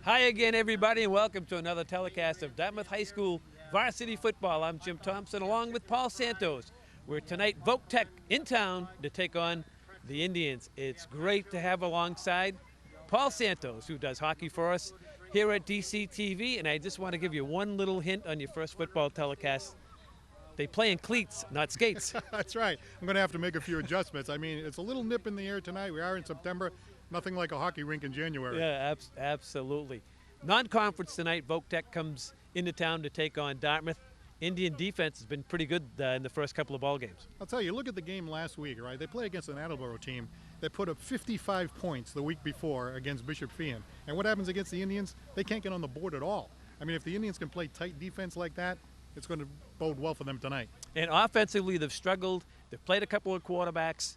Hi again, everybody, and welcome to another telecast of Dartmouth High School varsity football. I'm Jim Thompson, along with Paul Santos. We're tonight Voc-Tech in town to take on the Indians. It's great to have alongside Paul Santos, who does hockey for us here at DCTV, and I just want to give you one little hint on your first football telecast. They play in cleats, not skates. That's right. I'm going to have to make a few adjustments. I mean, it's a little nip in the air tonight. We are in September. Nothing like a hockey rink in January. Yeah, absolutely. Non-conference tonight, Voc-Tech comes into town to take on Dartmouth. Indian defense has been pretty good in the first couple of ball games. I'll tell you, look at the game last week, right? They play against an Attleboro team that put up 55 points the week before against Bishop Feehan. And what happens against the Indians? They can't get on the board at all. I mean, if the Indians can play tight defense like that, it's going to bode well for them tonight. And offensively, they've struggled. They've played a couple of quarterbacks.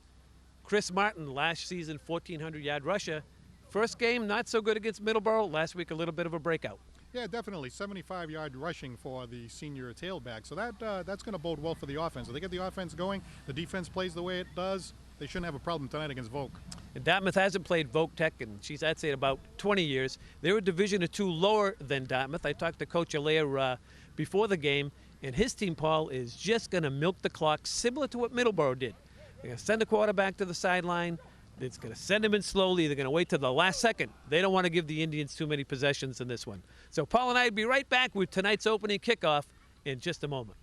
Chris Martin, last season, 1,400-yard rusher. First game, not so good against Middleborough. Last week, a little bit of a breakout. Yeah, definitely. 75-yard rushing for the senior tailback. So that's going to bode well for the offense. If they get the offense going, the defense plays the way it does, they shouldn't have a problem tonight against Voc. And Dartmouth hasn't played Voc-Tech in, I'd say, about 20 years. They're a division or two lower than Dartmouth. I talked to Coach Allaire before the game, and his team, Paul, is just going to milk the clock, similar to what Middleborough did. They're going to send the quarterback to the sideline. It's going to send him in slowly. They're going to wait till the last second. They don't want to give the Indians too many possessions in this one. So Paul and I will be right back with tonight's opening kickoff in just a moment.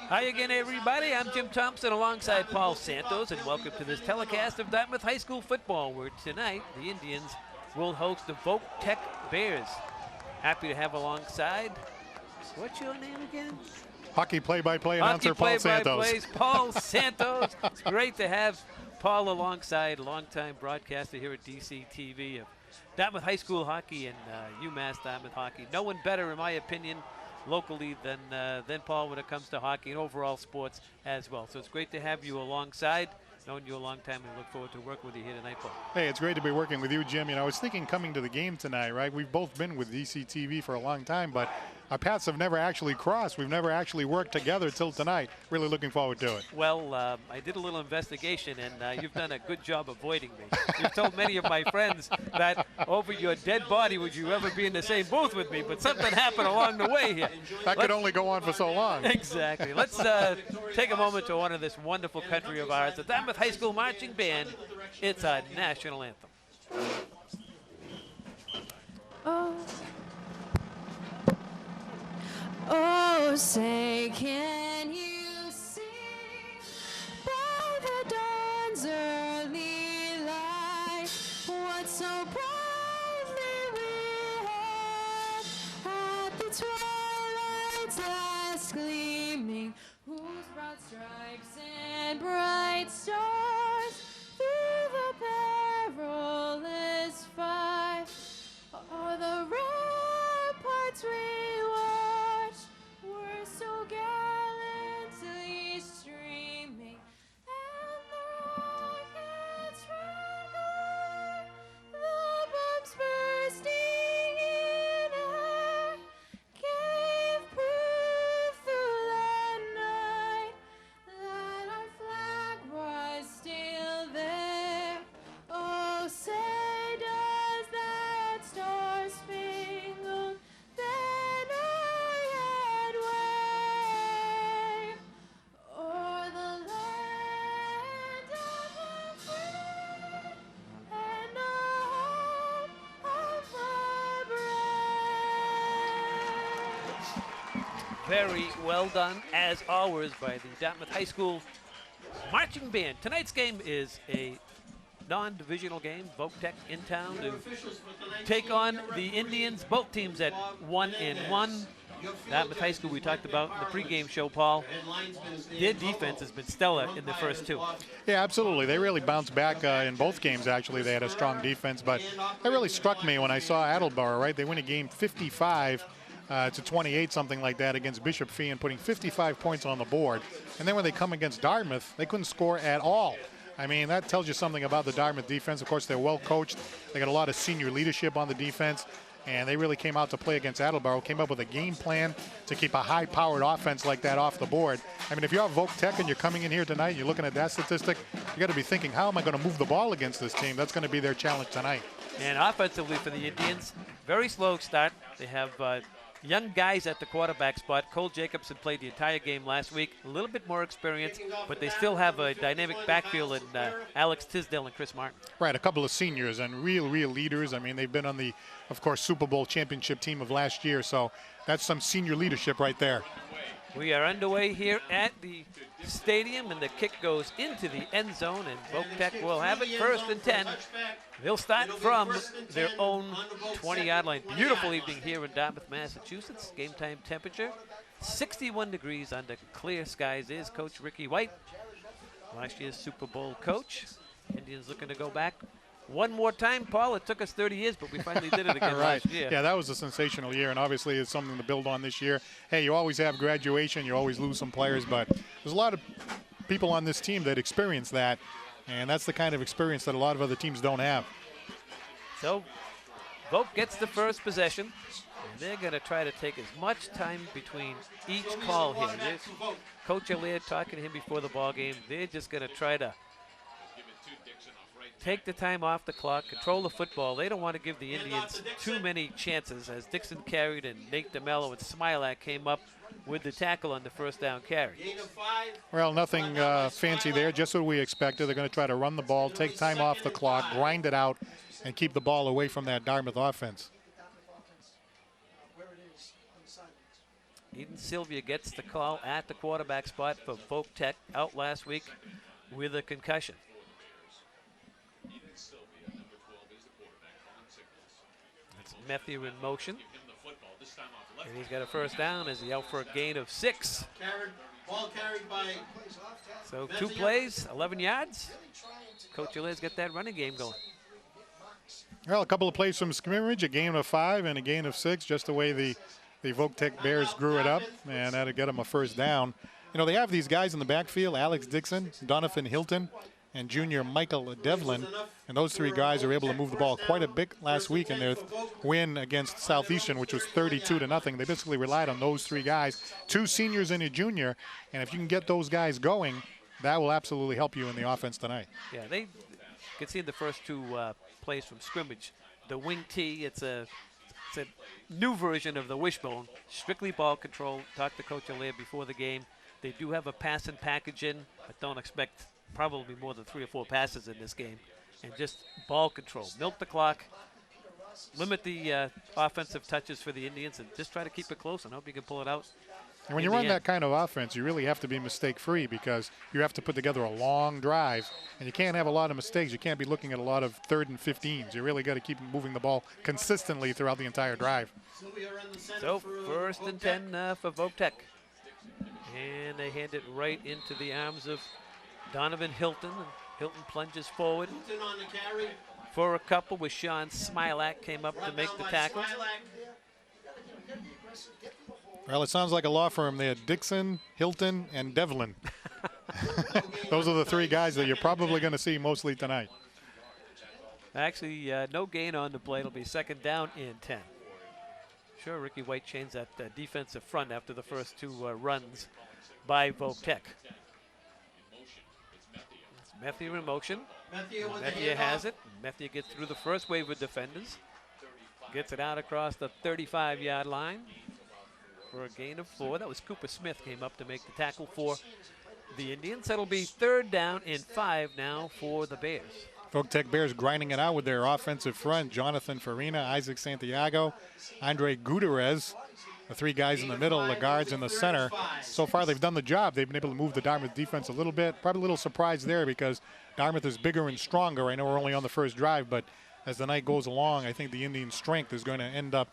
Hi again, everybody. I'm Jim Thompson alongside Paul Santos, and welcome to this telecast of Dartmouth High School football, where tonight the Indians will host the Voc-Tech Bears. Happy to have alongside, what's your name again? Hockey play-by-play announcer Paul Santos. Paul Santos. It's great to have Paul alongside, longtime broadcaster here at DC TV of Dartmouth High School hockey and UMass Dartmouth hockey. No one better, in my opinion, locally than Paul when it comes to hockey and overall sports as well. So it's great to have you alongside. Known you a long time, and look forward to working with you here tonight, Paul. Hey, it's great to be working with you, Jim. You know, I was thinking coming to the game tonight, right? We've both been with DCTV for a long time, but our paths have never actually crossed. We've never actually worked together till tonight. Really looking forward to it. Well, I did a little investigation, and you've done a good job avoiding me. You've told many of my friends that over your dead body would you ever be in the same booth with me, but something happened along the way here. That could only go on for so long. Exactly. Let's take a moment to honor this wonderful country of ours, the Dartmouth High School Marching Band. It's our national anthem. Oh, say, can you see by the dawn's early light what so brightly we had at the twilight's last gleaming, whose broad stripes and bright stars through the perilous fight o'er the ramparts we watched were so gallantly streaming, and the rockets ran high, the bombs bursting in air gave proof through the night that our flag was still there. Oh, say does that star-spangled banner yet wave o'er the land of the free and the home of the brave? Very well done, as always, by the Dartmouth High School Marching Band. Tonight's game is a non-divisional game. Voc-Tech in town to take on the Indians. Both teams at 1-1. Dartmouth High School, we talked about in the pregame show, Paul. Their defense has been stellar in the first two. Yeah, absolutely. They really bounced back in both games, actually. They had a strong defense, but that really struck me when I saw Attleboro, right? They win a game 55 to 28, something like that, against Bishop Fee, and putting 55 points on the board. And then when they come against Dartmouth, they couldn't score at all. I mean, that tells you something about the Dartmouth defense. Of course, they're well coached. They got a lot of senior leadership on the defense, and they really came out to play against Attleboro, came up with a game plan to keep a high-powered offense like that off the board. I mean, if you're Voc-Tech and you're coming in here tonight and you're looking at that statistic, you got to be thinking, how am I going to move the ball against this team? That's going to be their challenge tonight. And offensively for the Indians, very slow start. They have young guys at the quarterback spot. Cole Jacobson played the entire game last week. A little bit more experience, but they still have a dynamic backfield in Alex Tisdale and Chris Martin. Right, a couple of seniors and real leaders. I mean, they've been on the, of course, Super Bowl championship team of last year, so that's some senior leadership right there. We are underway here at the stadium, and the kick goes into the end zone, and Voc-Tech will have it first and 10. They'll start from their own 20-yard line. Beautiful evening here in Dartmouth, Massachusetts. Game time temperature, 61 degrees under clear skies. Is Coach Ricky White, last year's Super Bowl coach. Indians looking to go back one more time, Paul. It took us 30 years, but we finally did it again right. last year. Yeah, that was a sensational year, and obviously it's something to build on this year. Hey, you always have graduation. You always lose some players, but there's a lot of people on this team that experience that, and that's the kind of experience that a lot of other teams don't have. So, Voc gets the first possession, and they're going to try to take as much time between each call here. There's Coach Allaire talking to him before the ball game. They're just going to try to take the time off the clock, control the football. They don't want to give the Indians too many chances, as Dixon carried and Nate DeMello and Smilak came up with the tackle on the first down carry. Well, nothing fancy there, just what we expected. They're going to try to run the ball, take time off the clock, grind it out, and keep the ball away from that Dartmouth offense. Eden Sylvia gets the call at the quarterback spot for Voc-Tech, out last week with a concussion. That's Matthew in motion. And he's got a first down as he out for a gain of 6. Ball carried by. So 2 plays, 11 yards. Coach Hilary's got that running game going. Well, a couple of plays from scrimmage, a gain of 5 and a gain of 6, just the way the Voc-Tech Bears grew it up, and that'll get them a first down. You know, they have these guys in the backfield, Alex Dixon, Donovan Hilton, and junior Michael Devlin, and those 3 guys are able to move the ball quite a bit last week in their win against Southeastern, which was 32-0. They basically relied on those 3 guys, 2 seniors and a junior, and if you can get those guys going, that will absolutely help you in the offense tonight. Yeah, they could see in the first 2 plays from scrimmage. The wing tee, it's a new version of the wishbone. Strictly ball control. Talked to Coach Hilaire before the game. They do have a pass and package in, but don't expect probably more than 3 or 4 passes in this game. And just ball control. Milk the clock. Limit the offensive touches for the Indians and just try to keep it close and hope you can pull it out. And when you run that kind of offense, you really have to be mistake-free because you have to put together a long drive, and you can't have a lot of mistakes. You can't be looking at a lot of 3rd and 15s. You really got to keep moving the ball consistently throughout the entire drive. So first and 10 for Voc-Tech. And they hand it right into the arms of Donovan Hilton. And Hilton plunges forward for a couple with Sean Smilak came up to make the tackle. Well, it sounds like a law firm there. Dixon, Hilton, and Devlin. Those are the 3 guys that you're probably going to see mostly tonight. Actually, no gain on the play. It'll be second down and 10. Sure, Ricky White changed that defensive front after the first 2 runs by Voc-Tech. Matthew in motion. Matthew has it. Matthew gets through the first wave of defenders. Gets it out across the 35-yard line for a gain of 4. That was Cooper Smith came up to make the tackle for the Indians. That'll be 3rd down and 5 now for the Bears. Voc-Tech Bears grinding it out with their offensive front. Jonathan Farina, Isaac Santiago, Andre Gutierrez, the 3 guys in the middle, the guards in the center. So far they've done the job. They've been able to move the Dartmouth defense a little bit. Probably a little surprised there because Dartmouth is bigger and stronger. I know we're only on the first drive, but as the night goes along, I think the Indian strength is going to end up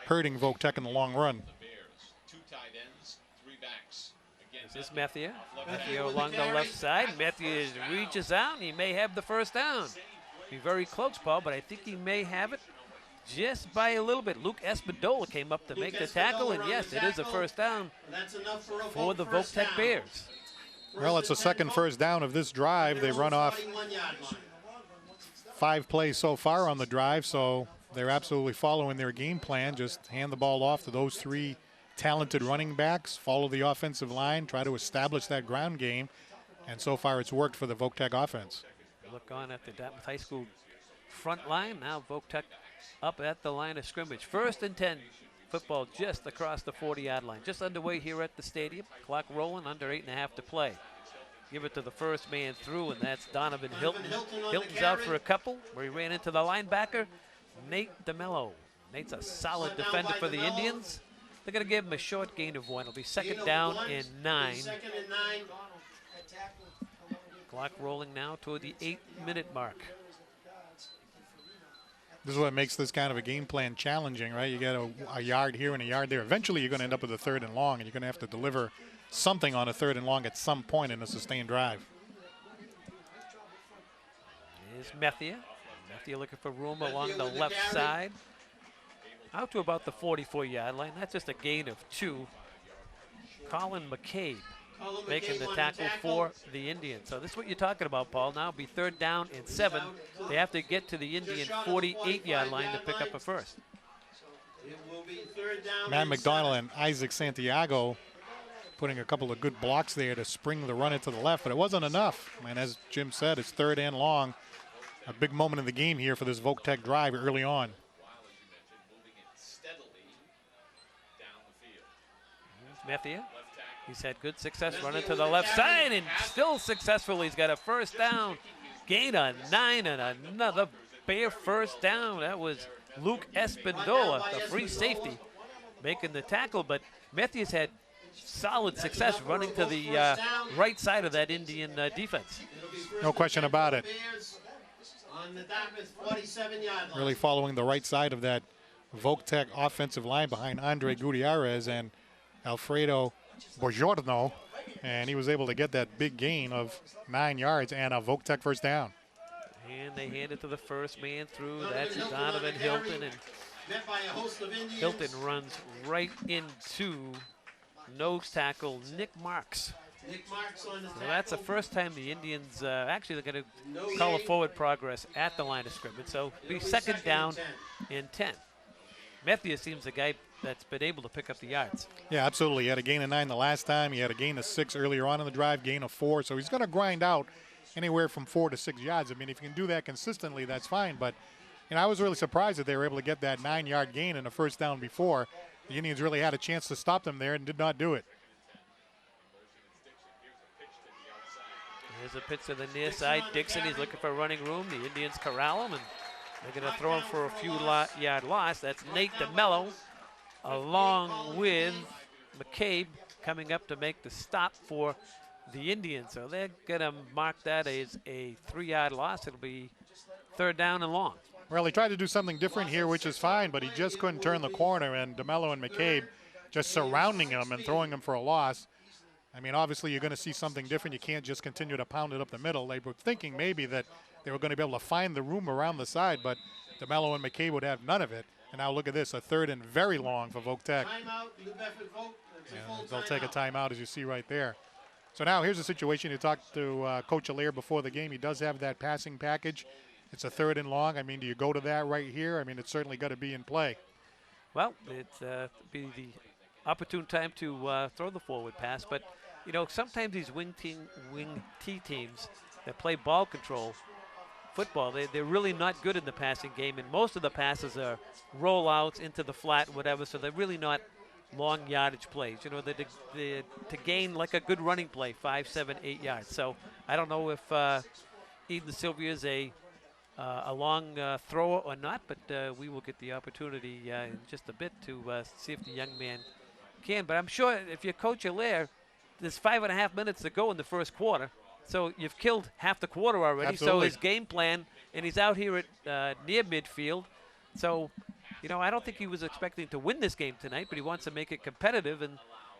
hurting Voc-Tech in the long run. This is Matthew. Matthew along the left side. Matthew reaches out. He may have the first down. Be very close, Paul, but I think he may have it just by a little bit. Luke Espindola came up to make the tackle, and yes, it is a first down for the Voc-Tech Bears. Well, it's the second first down of this drive. They run off 5 plays so far on the drive, so they're absolutely following their game plan. Just hand the ball off to those 3 talented running backs, follow the offensive line, try to establish that ground game, and so far it's worked for the Voc-Tech offense. Look on at the Dartmouth High School front line. Now Voc-Tech up at the line of scrimmage. 1st and 10. Football just across the 40-yard line. Just underway here at the stadium. Clock rolling, under 8.5 to play. Give it to the first man through, and that's Donovan Hilton. Hilton's out for a couple where he ran into the linebacker, Nate DeMello. Nate's a solid defender for the Indians. They're going to give him a short gain of 1. It'll be second down and 9. Clock rolling now toward the 8-minute mark. This is what makes this kind of a game plan challenging, right? You get a yard here and a yard there. Eventually you're going to end up with a 3rd and long, and you're going to have to deliver something on a 3rd and long at some point in a sustained drive. Here's Matthew. Matthew looking for room along the left side. Out to about the 44-yard line. That's just a gain of 2. Colin McCabe making the tackle for the Indians. So this is what you're talking about, Paul. Now it'll be 3rd down and 7. They have to get to the Indian 48-yard line to pick up a first. Matt McDonald and Isaac Santiago putting a couple of good blocks there to spring the run into the left, but it wasn't enough. And as Jim said, it's 3rd and long. A big moment in the game here for this Voc-Tech drive early on. Matthew, he's had good success running to the left side, and still successful. He's got a first down, gain of 9, and another Bear first down. That was Luke Espindola, the free safety, making the tackle, but Matthews had solid success running to the right side of that Indian defense. No question about it. On the Dartmouth 47-yard line. Really following the right side of that Voc-Tech offensive line behind Andre Gutierrez and Alfredo Bojorno, and he was able to get that big gain of 9 yards and a Voc-Tech first down. And they hand it to the first man through. That's Donovan Hilton, and Met by a host of Indians. Hilton runs right into nose tackle Nick Marks. Nick Marks on the So that's the tackle. first time the Indians actually they're going to call a forward progress at the line of scrimmage. So be second down and 10. Matthews seems the guy that's been able to pick up the yards. Yeah, absolutely. He had a gain of 9 the last time. He had a gain of 6 earlier on in the drive, gain of 4. So he's going to grind out anywhere from 4 to 6 yards. I mean, if you can do that consistently, that's fine. But, you know, I was really surprised that they were able to get that 9-yard gain in the first down before. The Indians really had a chance to stop them there and did not do it. There's a pitch to the near side. Dixon, he's looking for running room. The Indians corral him, and they're going to throw him for a few yard loss. That's Nate DeMello, along with McCabe, coming up to make the stop for the Indians. So they're going to mark that as a 3-yard loss. It'll be third down and long. Well, he tried to do something different here, which is fine, but he just couldn't turn the corner, and DeMello and McCabe just surrounding him and throwing him for a loss. I mean, obviously, you're going to see something different. You can't just continue to pound it up the middle. They were thinking maybe that they were going to be able to find the room around the side, but DeMello and McCabe would have none of it. And now look at this, a third and very long for Voc-Tech. Timeout, New Bedford Voc. It's a full They'll take a timeout. timeout, as you see right there. So now here's the situation. You talked to Coach Allaire before the game. He does have that passing package. It's a third and long. I mean, do you go to that right here? I mean, it's certainly got to be in play. Well, it's be the opportune time to throw the forward pass, but you know, sometimes these wing T teams that play ball control football, they're really not good in the passing game, and most of the passes are rollouts into the flat, whatever, so they're really not long yardage plays. You know, they're to gain like a good running play, 5, 7, 8 yards. So I don't know if Eden Sylvia is a long thrower or not, but we will get the opportunity in just a bit to see if the young man can. But I'm sure if you're Coach Allaire, there's 5.5 minutes to go in the first quarter, so you've killed half the quarter already. Absolutely. So his game plan, and he's out here at near midfield. So, you know, I don't think he was expecting to win this game tonight, but he wants to make it competitive, and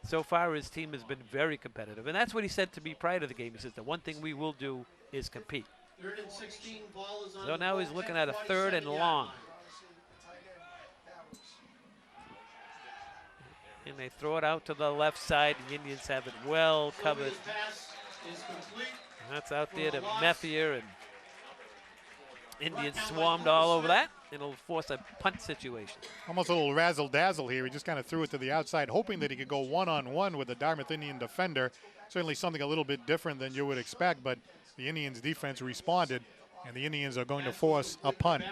so far his team has been very competitive. And that's what he said to me prior to the game. He says, the one thing we will do is compete. Third and 16, ball is on So the now he's Voc-Tech looking at a third and 47-yard long. line. And they throw it out to the left side. The Indians have it well covered. Sylvia's pass is complete. And that's out there to Methier, and Indians swarmed all over that. It'll force a punt situation. Almost a little razzle-dazzle here. He just kind of threw it to the outside, hoping that he could go one-on-one with the Dartmouth Indian defender. Certainly something a little bit different than you would expect, but the Indians' defense responded, and the Indians are going to force a punt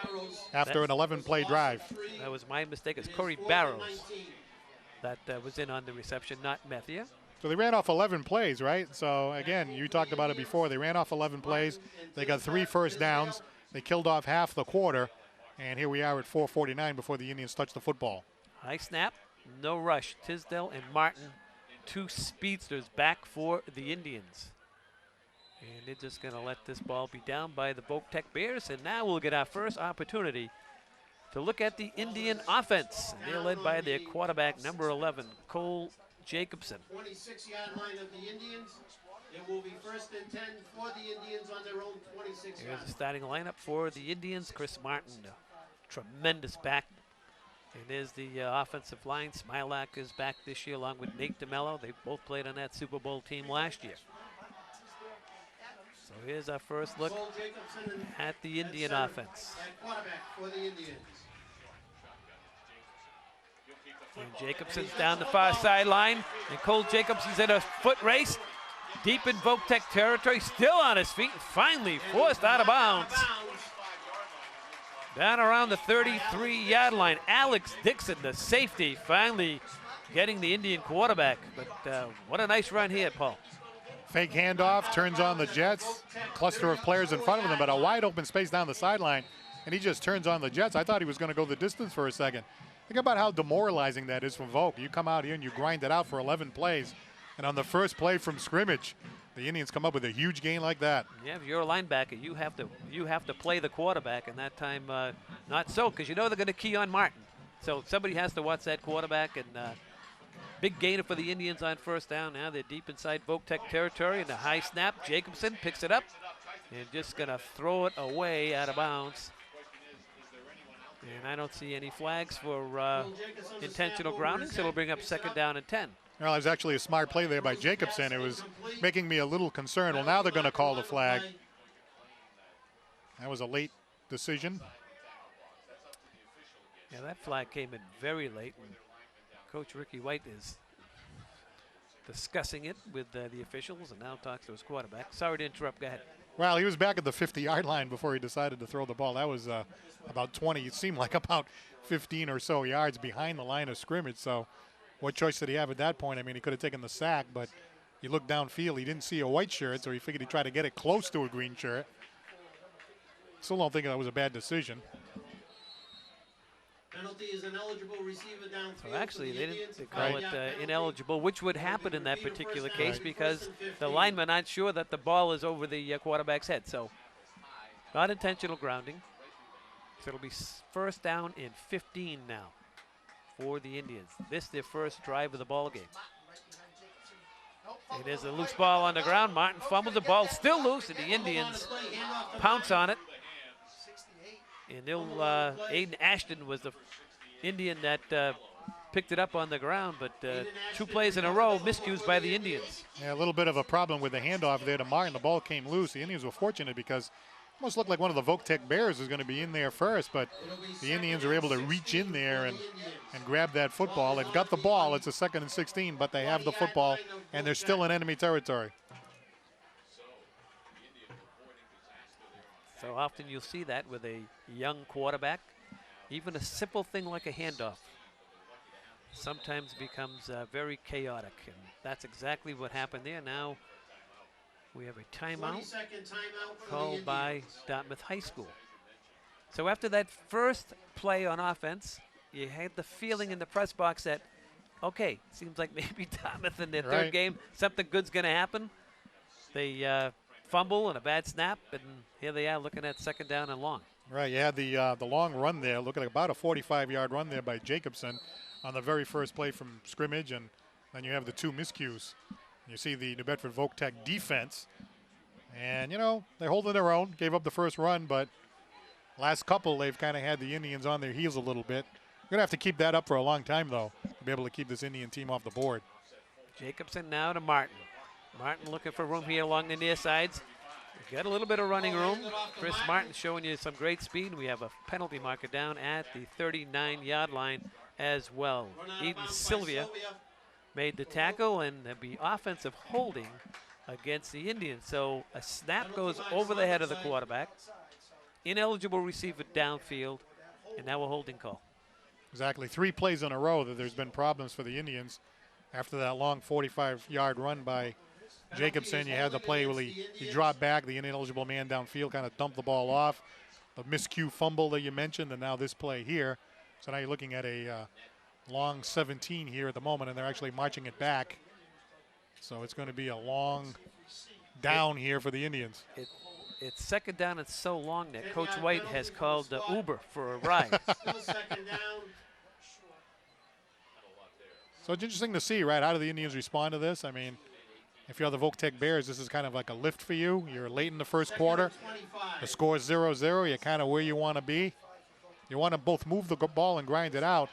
after an 11-play drive. That was my mistake. It's Corey Barrows that was in on the reception, not Methier. So they ran off 11 plays, right? So, again, you talked about it before. They ran off 11 plays. They got 3 first downs. They killed off half the quarter. And here we are at 4:49 before the Indians touch the football. High snap, no rush. Tisdale and Martin, 2 speedsters back for the Indians. And they're just going to let this ball be down by the Voc-Tech Bears. And now we'll get our first opportunity to look at the Indian offense. They're led by their quarterback, number 11, Cole Jacobson. 26-yard line of the Indians. It will be first and 10 for the Indians on their own 26 Here's yards. the starting lineup for the Indians. Chris Martin, a tremendous back. And there's the offensive line. Smilak is back this year along with Nate DeMello. They both played on that Super Bowl team last year. So here's our first look Cole Jacobson at the Indian center offense. at quarterback for the Indians. And Jacobson's down the far sideline. And Cole Jacobson's in a foot race. Deep in Voc-Tech territory. Still on his feet. Finally forced out of bounds. Down around the 33-yard line. Alex Dixon, the safety, finally getting the Indian quarterback. But what a nice run here, Paul. Fake handoff, turns on the Jets. Cluster of players in front of them, but a wide open space down the sideline. And he just turns on the Jets. I thought he was going to go the distance for a second. Think about how demoralizing that is for Voc. You come out here and you grind it out for 11 plays, and on the first play from scrimmage, the Indians come up with a huge gain like that. Yeah, if you're a linebacker, you have to play the quarterback, and that time not so, because you know they're going to key on Martin. So somebody has to watch that quarterback, and big gainer for the Indians on first down. Now they're deep inside Voc-Tech territory, and the high snap. Jacobson picks it up and just going to throw it away out of bounds. And I don't see any flags for intentional grounding, so it'll bring up second down and 10. Well, it was actually a smart play there by Jacobson. It was making me a little concerned. Well, now they're going to call the flag. That was a late decision. Yeah, that flag came in very late, and Coach Ricky White is discussing it with the officials and now talks to his quarterback. Sorry to interrupt. Go ahead. Well, he was back at the 50-yard line before he decided to throw the ball. That was about 20. It seemed like about 15 or so yards behind the line of scrimmage. So what choice did he have at that point? I mean, he could have taken the sack, but you look downfield, he didn't see a white shirt, so he figured he'd try to get it close to a green shirt. Still don't think that was a bad decision. Penalty is ineligible receiver downfield. So actually, they didn't call it ineligible, which would happen in that particular case because the linemen aren't sure that the ball is over the quarterback's head. So not intentional grounding. So it'll be first down and 15 now for the Indians. This their first drive of the ball game. It is a loose ball on the ground. Martin fumbles the ball, still loose, and the Indians pounce on it. And they'll, Aiden Ashton was the Indian that picked it up on the ground, but 2 plays in a row miscues by the Indians. Yeah, a little bit of a problem with the handoff there to Martin. The ball came loose. The Indians were fortunate because it almost looked like one of the Voc-Tech Bears was going to be in there first, but the Indians were able to reach in there and grab that football. They've got the ball. It's a 2nd and 16, but they have the football, and they're still in enemy territory. So often you'll see that with a young quarterback. Even a simple thing like a handoff sometimes becomes very chaotic, and that's exactly what happened there. Now we have a timeout called by Dartmouth High School. So after that first play on offense, you had the feeling in the press box that, okay, seems like maybe Dartmouth in their third game, something good's going to happen. They fumble and a bad snap, and here they are looking at second down and long. Right, you had the long run there, looking at about a 45-yard run there by Jacobson on the very first play from scrimmage, and then you have the 2 miscues. You see the New Bedford Voc-Tech defense, and, you know, they're holding their own, gave up the first run, but last couple they've kind of had the Indians on their heels a little bit. You're going to have to keep that up for a long time, though, to be able to keep this Indian team off the board. Jacobson now to Martin. Martin looking for room here along the near sides. We've got a little bit of running room. Chris Martin showing you some great speed. We have a penalty marker down at the 39-yard line as well. Eden Sylvia made the tackle, and there'll be offensive holding against the Indians. So a snap goes over the head of the quarterback. Ineligible receiver downfield, and now a holding call. Exactly. 3 plays in a row that there's been problems for the Indians after that long 45-yard run by Jacobson. You had the play where he dropped back, the ineligible man downfield kind of dumped the ball off. The miscue fumble that you mentioned, and now this play here. So now you're looking at a long 17 here at the moment, and they're actually marching it back. So it's going to be a long down here for the Indians. It's second down and so long that Coach White has called Uber for a ride. So it's interesting to see, right? How do the Indians respond to this? I mean, if you're the Voc-Tech Bears, this is kind of like a lift for you. You're late in the first quarter. The score is 0-0. You're kind of where you want to be. You want to both move the ball and grind it out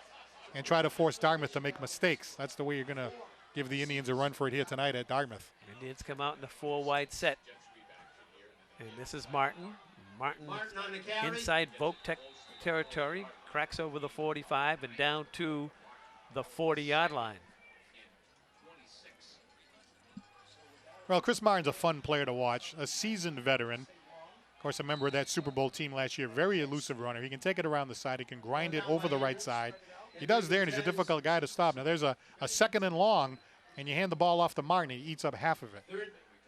and try to force Dartmouth to make mistakes. That's the way you're going to give the Indians a run for it here tonight at Dartmouth. Indians come out in the 4-wide set. And this is Martin. Martin inside Voc-Tech territory, cracks over the 45 and down to the 40-yard line. Well, Chris Martin's a fun player to watch, a seasoned veteran. Of course, a member of that Super Bowl team last year, very elusive runner. He can take it around the side. He can grind it over the right side. He does there, and he's a difficult guy to stop. Now, there's a 2nd and long, and you hand the ball off to Martin. He eats up half of it.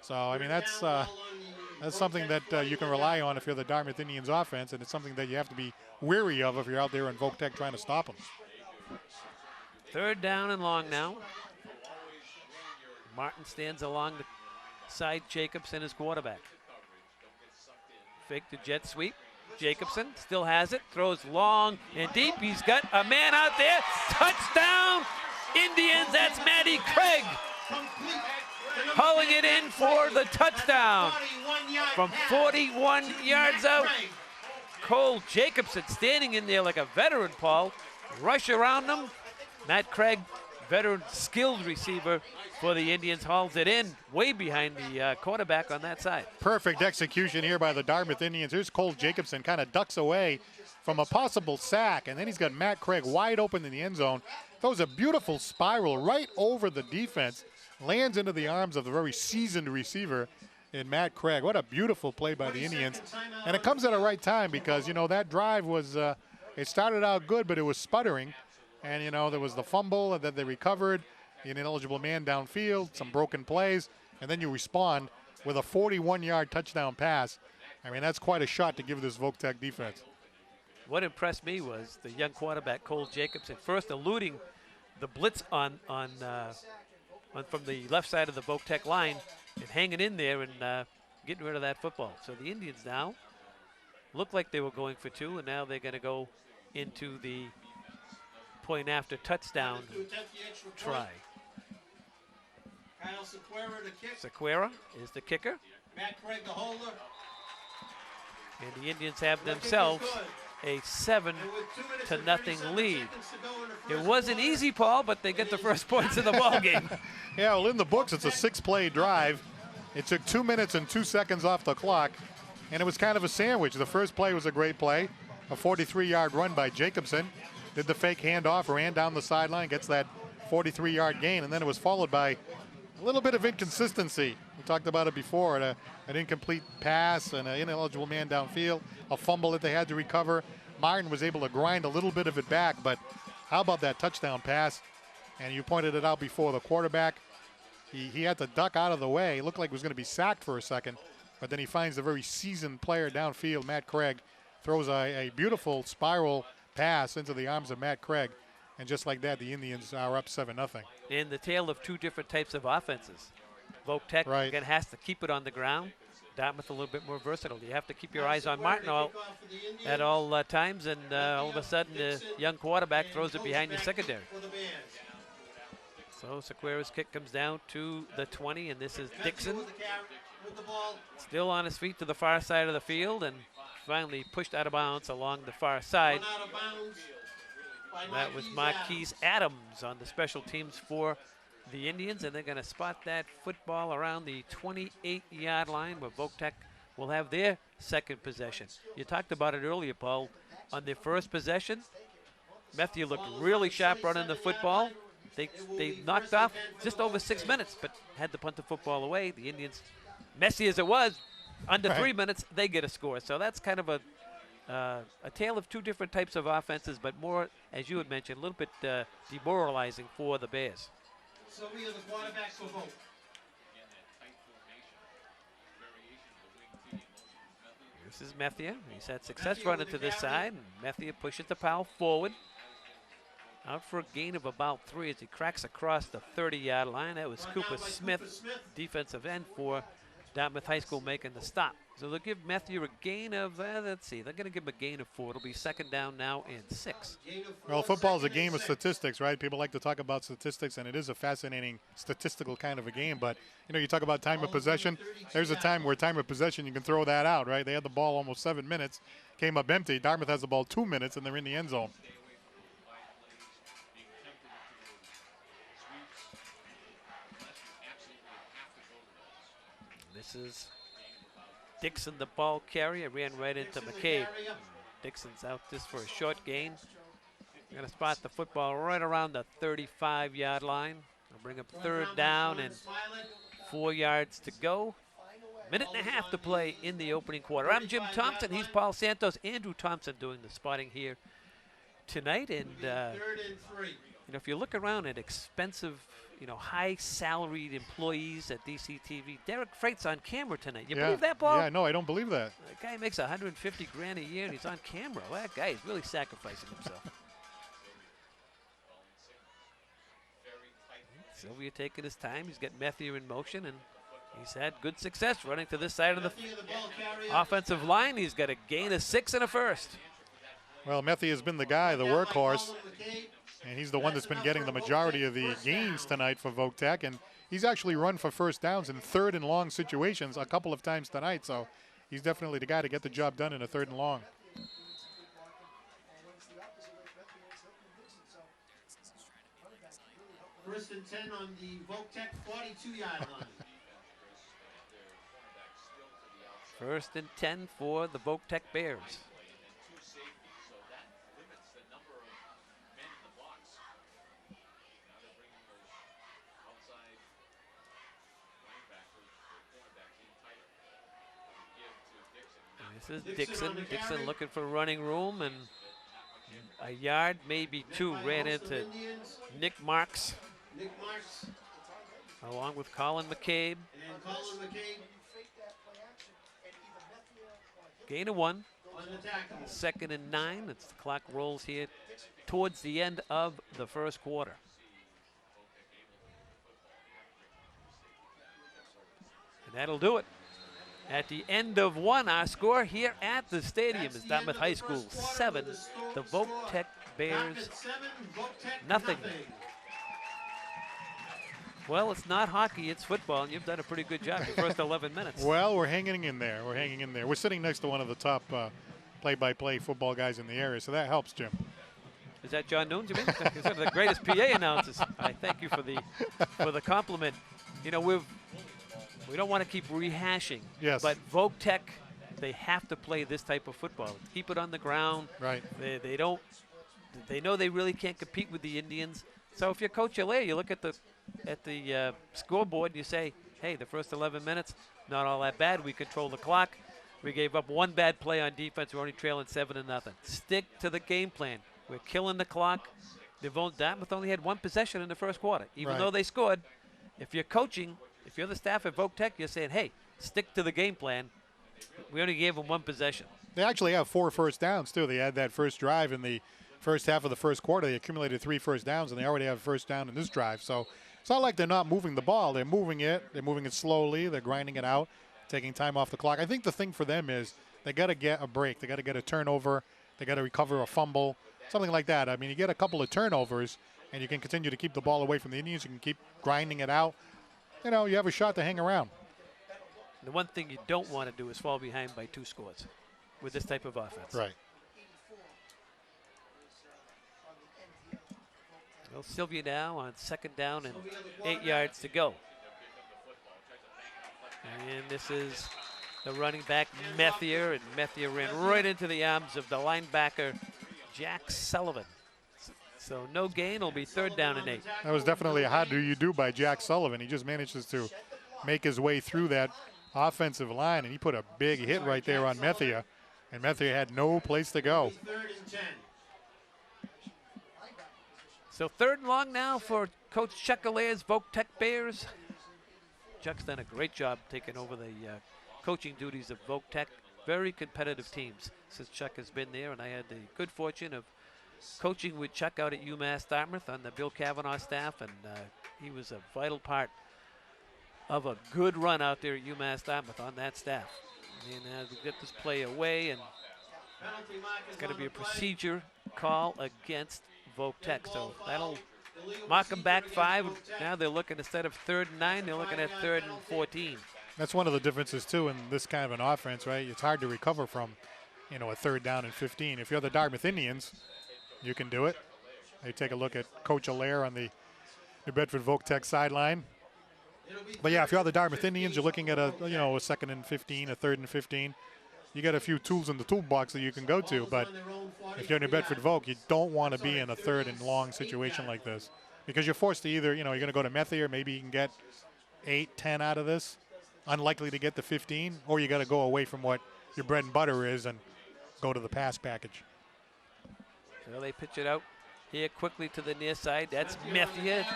So, I mean, that's something that you can rely on if you're the Dartmouth Indians offense, and it's something that you have to be wary of if you're out there in Voc-Tech trying to stop them. Third down and long now. Martin stands along the side. Jacobson is quarterback. Fake the jet sweep. Jacobson still has it. Throws long and deep. He's got a man out there. Touchdown, Indians. That's Matty Craig. Hauling it in for the touchdown. From 41 yards out. Cole Jacobson standing in there like a veteran, Paul. Rush around him. Matt Craig, veteran, skilled receiver for the Indians, hauls it in way behind the quarterback on that side. Perfect execution here by the Dartmouth Indians. Here's Cole Jacobson, kind of ducks away from a possible sack, and then he's got Matt Craig wide open in the end zone. Throws a beautiful spiral right over the defense, lands into the arms of the very seasoned receiver in Matt Craig. What a beautiful play by the Indians. And it comes at a right time because, you know, that drive was, it started out good, but it was sputtering. And, you know, there was the fumble, and then they recovered, an ineligible man downfield, some broken plays, and then you respond with a 41-yard touchdown pass. I mean, that's quite a shot to give this Voc-Tech defense. What impressed me was the young quarterback, Cole Jacobson, first eluding the blitz on from the left side of the Voc-Tech line and hanging in there and getting rid of that football. So the Indians now look like they were going for two, and now they're going to go into the point after touchdown try. Kyle Sequeira to kick. Sequeira is the kicker. Matt Craig the holder. And the Indians have themselves a 7-0 lead. It wasn't easy, Paul, but they get the first points in the ball game. Yeah, well, in the books, it's a 6-play drive. It took 2 minutes and 2 seconds off the clock, and it was kind of a sandwich. The first play was a great play, a 43-yard run by Jacobson. Did the fake handoff, ran down the sideline, gets that 43-yard gain, and then it was followed by a little bit of inconsistency. We talked about it before, an incomplete pass and an ineligible man downfield, a fumble that they had to recover. Martin was able to grind a little bit of it back, but how about that touchdown pass? And you pointed it out before, the quarterback, he had to duck out of the way. It looked like he was going to be sacked for a second, but then he finds a very seasoned player downfield, Matt Craig, throws a beautiful spiral pass into the arms of Matt Craig, and just like that, the Indians are up 7-0. In the tale of two different types of offenses. Voc-Tech again has to keep it on the ground. Dartmouth a little bit more versatile. You have to keep your eyes on Martin at all times, and all of a sudden the young quarterback throws it behind your secondary. So Sequeira's kick comes down to the 20, and this is Dixon. Still on his feet to the far side of the field, and finally pushed out of bounds along the far side. That was Marquise Adams on the special teams for the Indians, and they're going to spot that football around the 28-yard line where Voc-Tech will have their second possession. You talked about it earlier, Paul. On their first possession, Matthew looked really sharp running the football. They knocked off just over 6 minutes, but had to punt the football away. The Indians, messy as it was, under 3 minutes, they get a score. So that's kind of a tale of two different types of offenses, but more, as you had mentioned, a little bit demoralizing for the Bears. Sylvia, the quarterback for Voc. This is Methia. He's had success running to this side. Methia pushes the Powell forward. Out for a gain of about 3 as he cracks across the 30-yard line. That was Cooper Smith, defensive end for Dartmouth High School, making the stop. So they'll give Matthew a gain of, let's see, they're going to give him a gain of 4. It'll be second down now and 6. Well, football is a game of statistics, right? People like to talk about statistics, and it is a fascinating statistical kind of a game. But, you know, you talk about time of possession. There's a time where time of possession, you can throw that out, right? They had the ball almost 7 minutes, came up empty. Dartmouth has the ball 2 minutes, and they're in the end zone. This is Dixon, the ball carrier, ran right into McCabe. Dixon's out just for a short gain. We're going to spot the football right around the 35-yard line. We'll bring up third down and 4 yards to go. Minute and a half to play in the opening quarter. I'm Jim Thompson. He's Paul Santos. Andrew Thompson doing the spotting here tonight. And you know, if you look around at expensive, you know, high-salaried employees at DCTV, Derek Freight's on camera tonight. You believe that, Paul? Yeah, no, I don't believe that. The guy makes $150 grand a year, and he's on camera. Well, that guy is really sacrificing himself. Sylvia taking his time. He's got Methia in motion, and he's had good success running to this side of the offensive line. He's got a gain of 6 and a first. Well, Methia has been the guy, the workhorse, and he's the one that's been getting the majority of the gains tonight for Voc-Tech, and he's actually run for first downs in 3rd and long situations a couple of times tonight, so he's definitely the guy to get the job done in a 3rd and long. First and 10 on the Voc-Tech 42-yard line. First and 10 for the Voc-Tech Bears. This is Dixon. Dixon looking for running room, and a yard, maybe 2, ran into Nick Marks. Nick Marks Along with Colin McCabe. and Colin McCabe Gain of 1. on the tackle. 2nd and 9. It's the clock rolls here towards the end of the first quarter. And that'll do it. At the end of 1, our score here at the stadium is Dartmouth High School 7, the Voc-Tech Bears nothing. Well, it's not hockey, it's football, and you've done a pretty good job the first 11 minutes. Well, we're hanging in there. We're hanging in there. We're sitting next to one of the top play-by-play football guys in the area, so that helps, Jim. Is that John Noons, you mean? He's one of the greatest PA announcers. I thank you for the compliment. You know, we don't want to keep rehashing. Yes. But Voc-Tech, they have to play this type of football. Keep it on the ground. Right. They don't. They know they really can't compete with the Indians. So if you're Coach Allaire, you look at the scoreboard and you say, hey, the first 11 minutes, not all that bad. We control the clock. We gave up 1 bad play on defense. We're only trailing 7-0. Stick to the game plan. We're killing the clock. Dartmouth only had 1 possession in the first quarter, even though they scored. If you're coaching, if you're the staff at Voc-Tech, you're saying, hey, stick to the game plan. We only gave them 1 possession. They actually have 4 first downs, too. They had that first drive in the first half of the first quarter. They accumulated 3 first downs, and they already have a first down in this drive. So it's not like they're not moving the ball. They're moving it. They're moving it slowly. They're grinding it out, taking time off the clock. I think the thing for them is they got to get a break. They got to get a turnover. They got to recover a fumble, something like that. I mean, you get a couple of turnovers, and you can continue to keep the ball away from the Indians. You can keep grinding it out. You know, you have a shot to hang around. The one thing you don't want to do is fall behind by 2 scores with this type of offense. Right. Well, Sylvia now on 2nd down and 8 yards to go. And this is the running back, Methia, and Methia ran right into the arms of the linebacker, Jack Sullivan. So no gain, it'll be 3rd down and 8. That was definitely a how do you do by Jack Sullivan. He just manages to make his way through that offensive line, and he put a big hit right there on Methia, and Methia had no place to go. 3rd and 10. So 3rd and long now for Coach Chuck Allaire's Voc-Tech Bears. Chuck's done a great job taking over the coaching duties of Voc-Tech. Very competitive teams since Chuck has been there, and I had the good fortune of coaching with Chuck out at UMass Dartmouth on the Bill Cavanaugh staff, and he was a vital part of a good run out there at UMass Dartmouth on that staff. And we get this play away, and it's going to be a procedure call against Voc-Tech. So that'll mark them back 5. Now they're looking, instead of 3rd and 9, they're looking at 3rd and 14. That's one of the differences, too, in this kind of an offense, right? It's hard to recover from, you know, a 3rd down and 15. If you're the Dartmouth Indians, you can do it. They take a look at Coach Allaire on the New Bedford Voc-Tech sideline. But yeah, if you're the Dartmouth Indians, you're looking at a 2nd and 15, a 3rd and 15. You got a few tools in the toolbox that you can go to, but if you're New Bedford Voc, you don't want to be in a 3rd and long situation like this, because you're forced to either, you're going to go to Methia, maybe you can get 8, 10 out of this, unlikely to get the 15, or you got to go away from what your bread and butter is and go to the pass package. So they pitch it out here quickly to the near side. That's Methia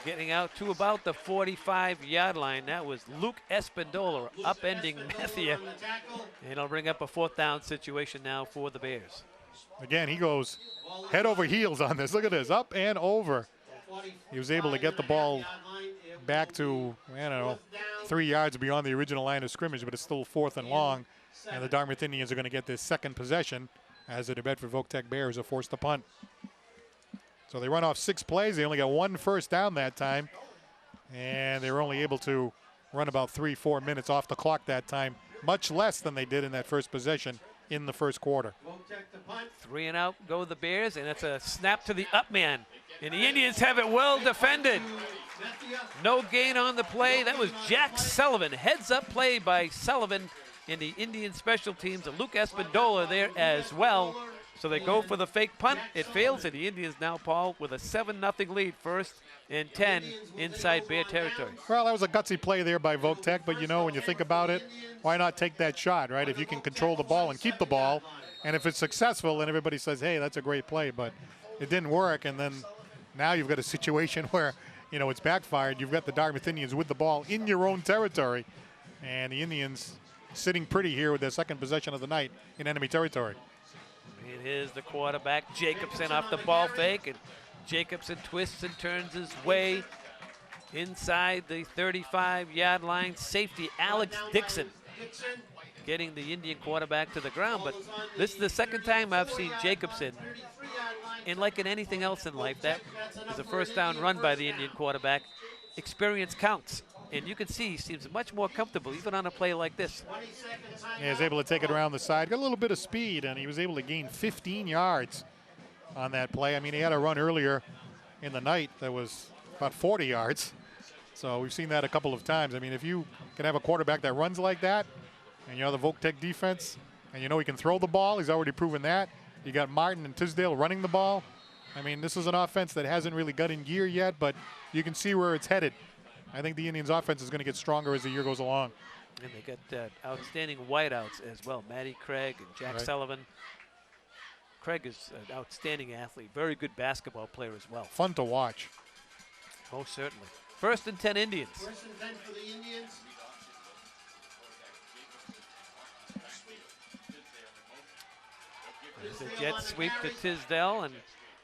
getting out to about the 45-yard line. That was Luke Espindola upending Methia. And it'll bring up a 4th down situation now for the Bears. Again, he goes head over heels on this. Look at this, up and over. he was able to get the ball back to, I don't know, 3 yards beyond the original line of scrimmage, but it's still 4th and long. And the Dartmouth Indians are going to get this second possession as the New Bedford Voc-Tech Bears are forced to punt. So they run off 6 plays. They only got 1 first down that time. And they were only able to run about 3-4 minutes off the clock that time, much less than they did in that first possession in the first quarter. 3 and out go the Bears, and it's a snap to the up man. And the Indians have it well defended. No gain on the play. That was Jack Sullivan. Heads up play by Sullivan in the Indian special teams. And Luke Espindola there as well. So they go for the fake punt. It fails, and the Indians now, Paul, with a 7-0 lead, 1st and 10 inside Bear territory. Well, that was a gutsy play there by Voc-Tech, but you know, when you think about it, why not take that shot, right? If you can control the ball and keep the ball, and if it's successful, then everybody says, hey, that's a great play, but it didn't work, and then now you've got a situation where, you know, it's backfired. You've got the Dartmouth Indians with the ball in your own territory, and the Indians sitting pretty here with their second possession of the night in enemy territory. And here's the quarterback, Jacobson, off the ball fake, and Jacobson twists and turns his way inside the 35-yard line. Safety Alex Dixon getting the Indian quarterback to the ground. But this is the second time I've seen Jacobson, and like in anything else in life, that is a first down run by the Indian quarterback. Experience counts. And you can see he seems much more comfortable even on a play like this. Yeah, he was able to take it around the side, got a little bit of speed, and he was able to gain 15 yards on that play. I mean, he had a run earlier in the night that was about 40 yards. So we've seen that a couple of times. I mean, if you can have a quarterback that runs like that, and you know the Voc-Tech defense, and you know he can throw the ball, he's already proven that. You got Martin and Tisdale running the ball. I mean, this is an offense that hasn't really got in gear yet, but you can see where it's headed. I think the Indians' offense is going to get stronger as the year goes along. And they got outstanding wideouts as well. Matty Craig and Jack Sullivan. Craig is an outstanding athlete, very good basketball player as well. Fun to watch. Most certainly. 1st and 10 Indians. 1st and 10 for the Indians. There's a jet sweep to Tisdale, and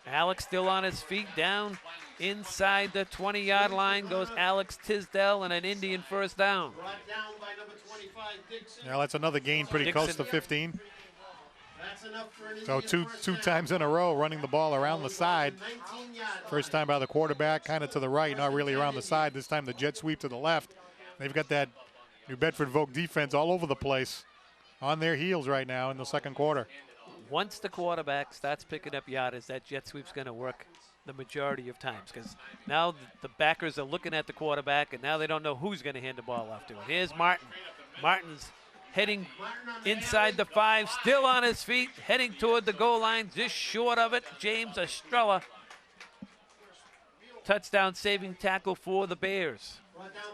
Alex still on his feet, down inside the 20-yard line goes Alex Tisdale, and an Indian first down. Brought down by number 25, Dixon. Yeah, that's another gain pretty Dixon. close to 15. That's enough for an So Indian two times in a row running the ball around the side. 19-yard First time by the quarterback, kind of to the right, not really around the side. This time the jet sweep to the left. They've got that New Bedford Voc defense all over the place, on their heels right now in the second quarter. Once the quarterback starts picking up yardage, that jet sweep's going to work the majority of times, because now the backers are looking at the quarterback, and now they don't know who's going to hand the ball off to him. Here's Martin. Martin's heading inside the 5, still on his feet, heading toward the goal line, just short of it. James Estrella. Touchdown saving tackle for the Bears.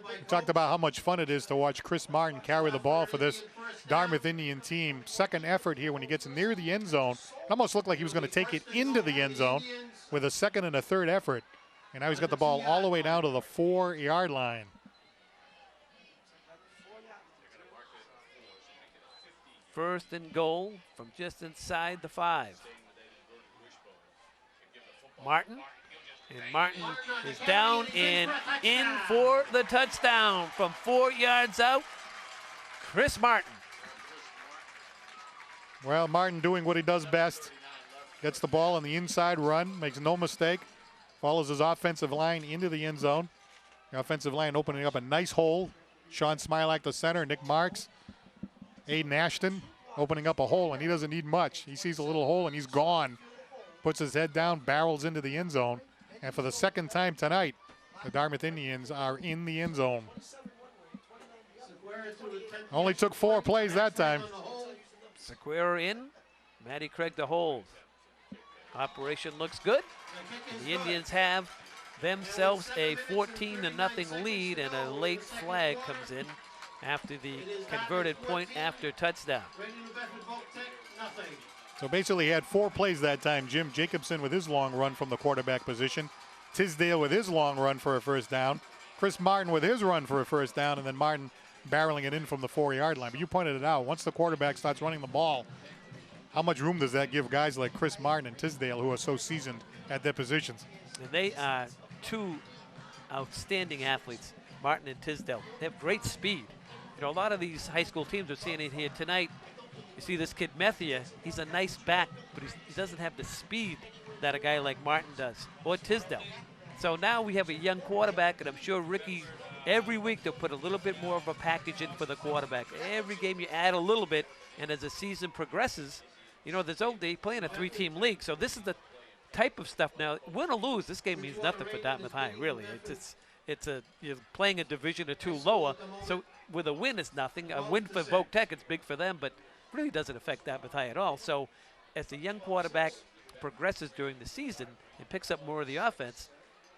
We talked about how much fun it is to watch Chris Martin carry the ball for this Dartmouth Indian team. Second effort here when he gets near the end zone. It almost looked like he was going to take it into the end zone with a second and a third effort. And now he's got the ball all the way down to the 4-yard line. First and goal from just inside the 5. Martin. And Martin is down and in for the touchdown from 4 yards out. Chris Martin. Well, Martin doing what he does best. Gets the ball on the inside run, makes no mistake. Follows his offensive line into the end zone. The offensive line opening up a nice hole. Sean Smilak, the center, Nick Marks. Aiden Ashton opening up a hole, and he doesn't need much. He sees a little hole, and he's gone. Puts his head down, barrels into the end zone. And for the second time tonight, the Dartmouth Indians are in the end zone. Only took 4 plays that time. Sequeira in. Matty Craig to hold. Operation looks good. The Indians have themselves a 14-0 lead, and a late flag comes in after the converted point after touchdown. So basically he had 4 plays that time. Jim Jacobson with his long run from the quarterback position. Tisdale with his long run for a first down. Chris Martin with his run for a first down, and then Martin barreling it in from the 4-yard line. But you pointed it out, once the quarterback starts running the ball, how much room does that give guys like Chris Martin and Tisdale, who are so seasoned at their positions? And they are two outstanding athletes, Martin and Tisdale. They have great speed. You know, a lot of these high school teams are seeing it here tonight. You see this kid Methia, he's a nice back, but he doesn't have the speed that a guy like Martin does, or Tisdale. So now we have a young quarterback, and I'm sure Ricky, every week they'll put a little bit more of a package in for the quarterback. Every game you add a little bit, and as the season progresses, you know, they play in a 3-team league, so this is the type of stuff now. Win or lose, this game means nothing for Dartmouth High, really. You're playing a division or two lower, so with a win it's nothing. A win for Voc-Tech, it's big for them, but really doesn't affect Dartmouth High at all. So as the young quarterback progresses during the season and picks up more of the offense,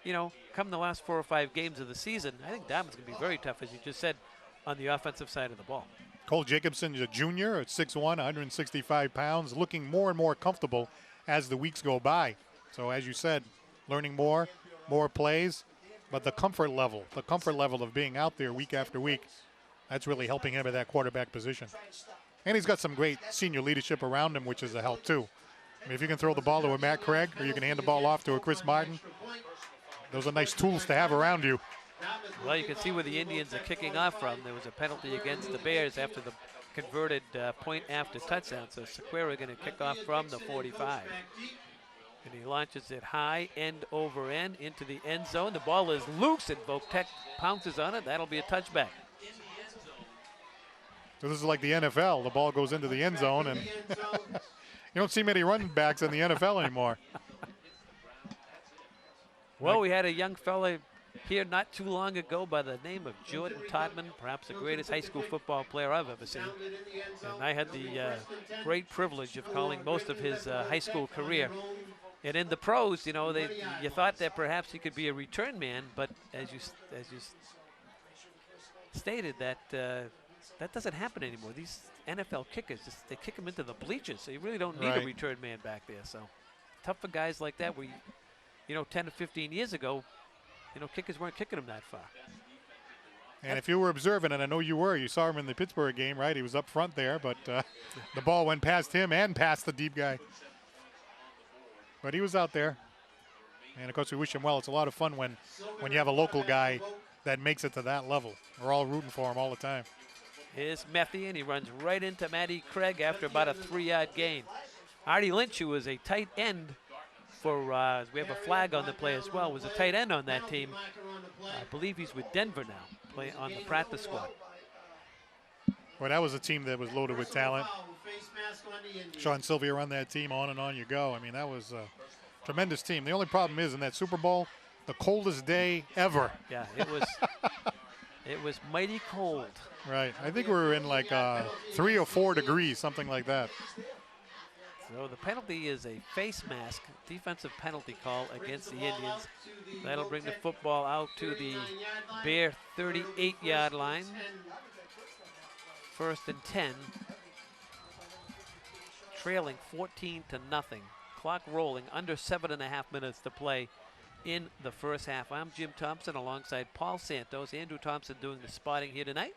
you know, come the last 4 or 5 games of the season, I think Dartmouth's going to be very tough, as you just said, on the offensive side of the ball. Cole Jacobson is a junior at 6'1", 165 pounds, looking more and more comfortable as the weeks go by. So as you said, learning more plays, but the comfort level of being out there week after week, that's really helping him at that quarterback position. And he's got some great senior leadership around him, which is a help too. I mean, if you can throw the ball to a Matt Craig, or you can hand the ball off to a Chris Martin, those are nice tools to have around you. Well, you can see where the Indians are kicking off from. There was a penalty against the Bears after the converted point after touchdown. So Sequeira going to kick off from the 45. And he launches it high, end over end, into the end zone. The ball is loose, and Voc-Tech pounces on it. That'll be a touchback. So this is like the NFL. The ball goes into the end zone, and you don't see many running backs in the NFL anymore. Well, we had a young fella here not too long ago by the name of Jordan Todman, perhaps the greatest high school football player I've ever seen. And I had the great privilege of calling most of his high school career. And in the pros, you know, you thought that perhaps he could be a return man, but as you stated, that that doesn't happen anymore. These NFL kickers, they kick them into the bleachers, so you really don't need a return man back there. So tough for guys like that. You know, 10 to 15 years ago, you know, kickers weren't kicking them that far. And if you were observing, and I know you were, you saw him in the Pittsburgh game, right? He was up front there, but the ball went past him and past the deep guy. But he was out there. And, of course, we wish him well. It's a lot of fun when you have a local guy that makes it to that level. We're all rooting for him all the time. Here's Methie, and he runs right into Matty Craig after about a 3-yard gain. Artie Lynch, who was a tight end for, we have a flag on the play as well, was a tight end on that team. I believe he's with Denver now, playing on the practice squad. Well, that was a team that was loaded with talent. Sean Sylvia on that team, on and on you go. I mean, that was a tremendous team. The only problem is in that Super Bowl, the coldest day ever. Yeah, it was mighty cold. Right. I think we were in like 3 or 4 degrees, something like that. So the penalty is a face mask, defensive penalty call against the Indians. That'll bring the football out to the Bear 38-yard line. 1st and 10. Trailing 14-0. Clock rolling, under 7.5 minutes to play in the first half. I'm Jim Thompson alongside Paul Santos. Andrew Thompson doing the spotting here tonight.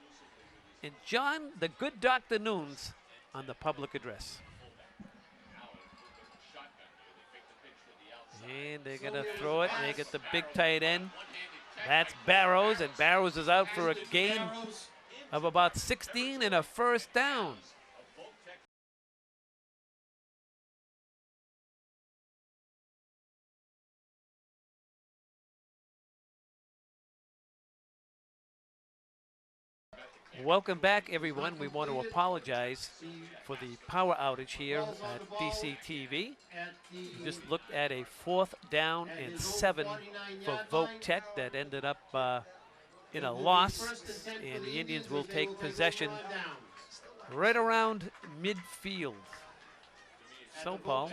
And John, the good Dr. Nunes, on the public address. And they're going to throw it. They get the big tight end. That's Barrows, and Barrows is out for a gain of about 16 and a first down. Welcome back, everyone. We want to apologize for the power outage here at DCTV. We just looked at a 4th down and 7 for Voc-Tech that ended up in a loss, and the Indians will take possession right around midfield. So, Paul,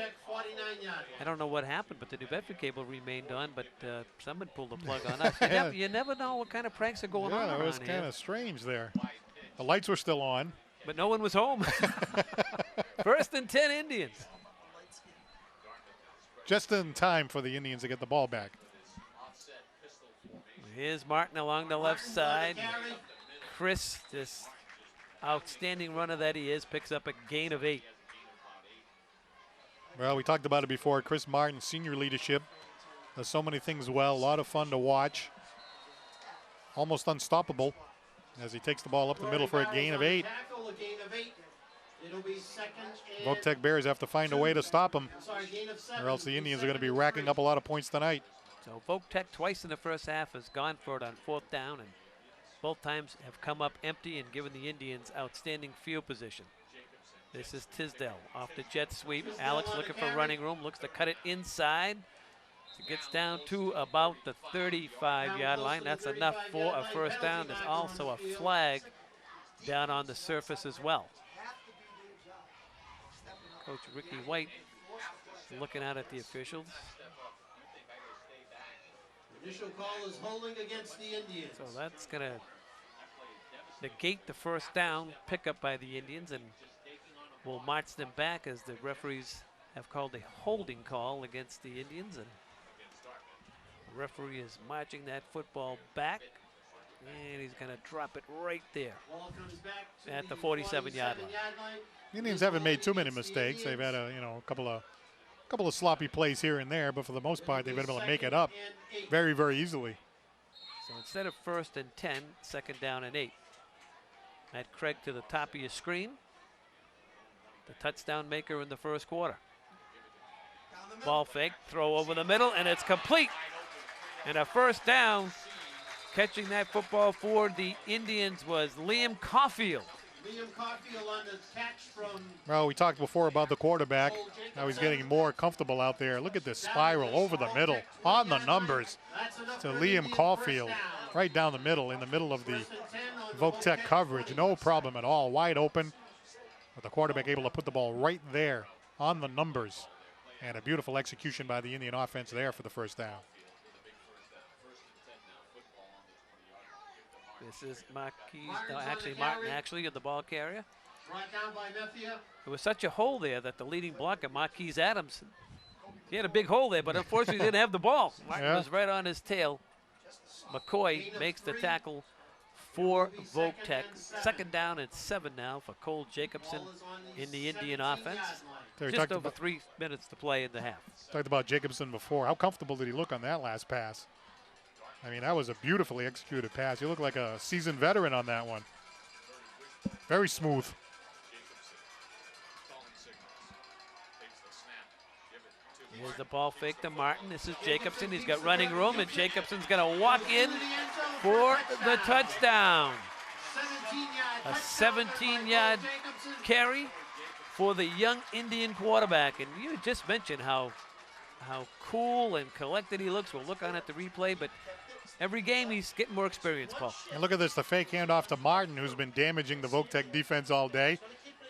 I don't know what happened, but the New Bedford cable remained on, but someone pulled the plug on us. You never know what kind of pranks are going on around here. It was kind of strange there. The lights were still on. But no one was home. 1st and 10 Indians. Just in time for the Indians to get the ball back. Here's Martin along the left side. Chris, this outstanding runner that he is, picks up a gain of 8. Well, we talked about it before. Chris Martin, senior leadership. Does so many things well. A lot of fun to watch. Almost unstoppable as he takes the ball up the middle for a gain of 8. Tackle, a gain of 8. It'll be second and Voc-Tech Bears have to find a way to stop him, gain of 7. or else the Indians are going to be racking up a lot of points tonight. So Voc-Tech twice in the first half has gone for it on 4th down, and both times have come up empty and given the Indians outstanding field position. This is Tisdale off the jet sweep. Alex looking for running room, looks to cut it inside. It gets down to about the 35-yard line. That's enough for a first down. There's also a flag down on the surface as well. Coach Ricky White looking out at the officials. Initial call is holding against the Indians. So that's going to negate the first down pickup by the Indians, and will march them back as the referees have called a holding call against the Indians. And the referee is marching that football back, and he's going to drop it right there Ball comes back to at the 47-yard line. The Indians haven't made too many mistakes. They've had a couple of sloppy plays here and there, but for the most part, they've been able to make it up very, very easily. So instead of 1st and 10, 2nd down and 8. Matt Craig to the top of your screen. The touchdown maker in the first quarter. Ball fake, throw over the middle, and it's complete. And a first down. Catching that football for the Indians was Liam Caulfield. Liam Caulfield on the catch from. Well, we talked before about the quarterback, how he's getting more comfortable out there. Look at this spiral over the middle, on the numbers, to Liam Caulfield, right down the middle, in the middle of the Voc-Tech coverage. No problem at all, wide open. But the quarterback able to put the ball right there on the numbers. And a beautiful execution by the Indian offense there for the first down. This is Marquis, no, actually Martin, the ball carrier. Brought down by Methia. There was such a hole there that the leading blocker, Marquis Adams, he had a big hole there, but unfortunately didn't have the ball. Martin was right on his tail. McCoy makes the tackle for Voc-Tech. 2nd down and 7 now for Cole Jacobson in the Indian offense. Just over 3 minutes to play in the half. Talked about Jacobson before. How comfortable did he look on that last pass? I mean, that was a beautifully executed pass. He looked like a seasoned veteran on that one. Very smooth. Here's the ball fake to Martin. This is Jacobson. He's got running room, and Jacobson's going to walk in for the touchdown. A 17-yard carry for the young Indian quarterback. And you just mentioned how cool and collected he looks. We'll look on at the replay, but every game he's getting more experience, Paul. And look at this, the fake handoff to Martin, who's been damaging the Voc-Tech defense all day.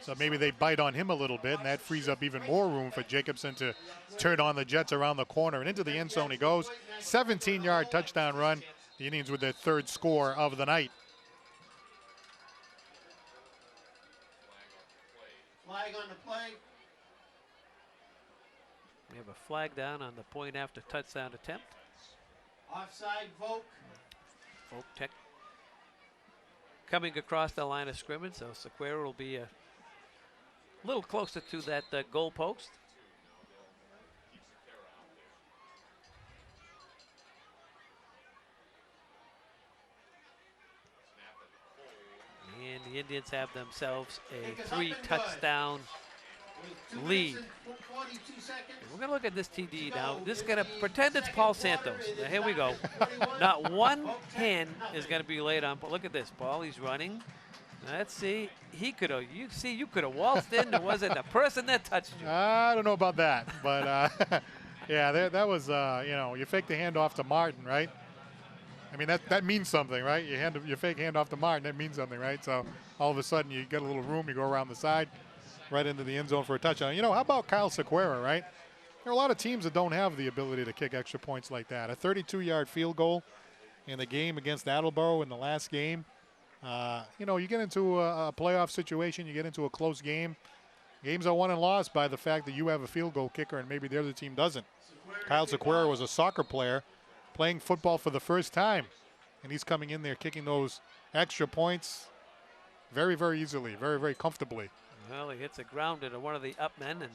So maybe they bite on him a little bit, and that frees up even more room for Jacobson to turn on the Jets around the corner. And into the end zone he goes. 17-yard touchdown run. The Indians with their 3rd score of the night. Flag on the play. We have a flag down on the point after touchdown attempt. Offside Voc. Voc-Tech coming across the line of scrimmage, so Sequeira will be a little closer to that goal post. And the Indians have themselves a 3-touchdown lead. And we're going to look at this TD now. This is going to pretend it's Paul Santos. Now, here we go. Not one hand is going to be laid on. But look at this. Paul, he's running. Let's see. He could have. You could have waltzed in. It wasn't the person that touched you. I don't know about that, but yeah, that was you fake the handoff to Martin, right? I mean that means something, right? You fake handoff to Martin, that means something, right? So all of a sudden you get a little room, you go around the side, right into the end zone for a touchdown. How about Kyle Sequeira, right? There are a lot of teams that don't have the ability to kick extra points like that. A 32-yard field goal in the game against Attleboro in the last game. You get into a playoff situation, you get into a close game. Games are won and lost by the fact that you have a field goal kicker and maybe the other team doesn't. Kyle Sequeira was a soccer player playing football for the first time, and he's coming in there kicking those extra points very, very easily, very, very comfortably. Well, he hits a grounder to one of the up men, and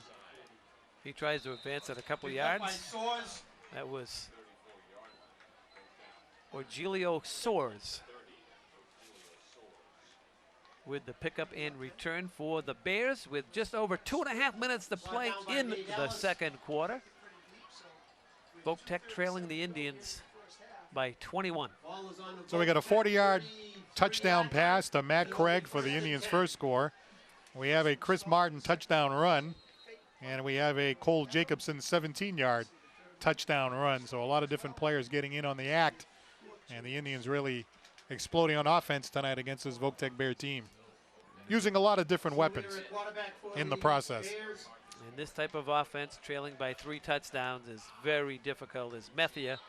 he tries to advance it a couple yards. That was Orgilio Soares with the pickup and return for the Bears with just over 2.5 minutes to play in the second quarter. Voc-Tech trailing the Indians by 21. So we got a 40-yard touchdown pass to Matt Craig for the Indians' first score. We have a Chris Martin touchdown run, and we have a Cole Jacobson 17-yard touchdown run. So a lot of different players getting in on the act, and the Indians really exploding on offense tonight against this Voc-Tech Bear team, using a lot of different weapons in the process. And this type of offense, trailing by 3 touchdowns, is very difficult. As Methia,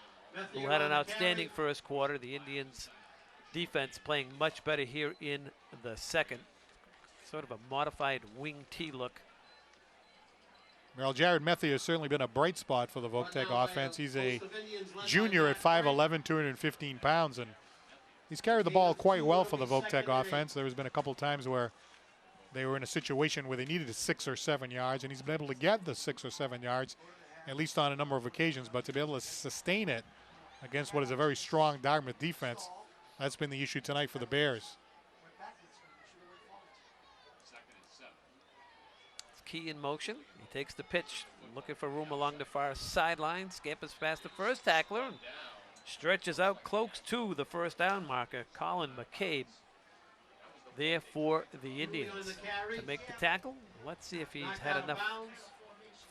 who had an outstanding first quarter, the Indians' defense playing much better here in the second. Sort of a modified wing T look. Well, Jared Methia has certainly been a bright spot for the Voc-Tech offense. He's a junior at 5'11", 215 pounds, and he's carried the ball quite well for the Voc-Tech offense. There's been a couple times where they were in a situation where they needed 6 or 7 yards, and he's been able to get the 6 or 7 yards, at least on a number of occasions. But to be able to sustain it against what is a very strong Dartmouth defense, that's been the issue tonight for the Bears. It's Key in motion. He takes the pitch, looking for room along the far sideline. Scampers past the first tackler and stretches out close to the first down marker. Colin McCabe there for the Indians to make the tackle. Let's see if he's had enough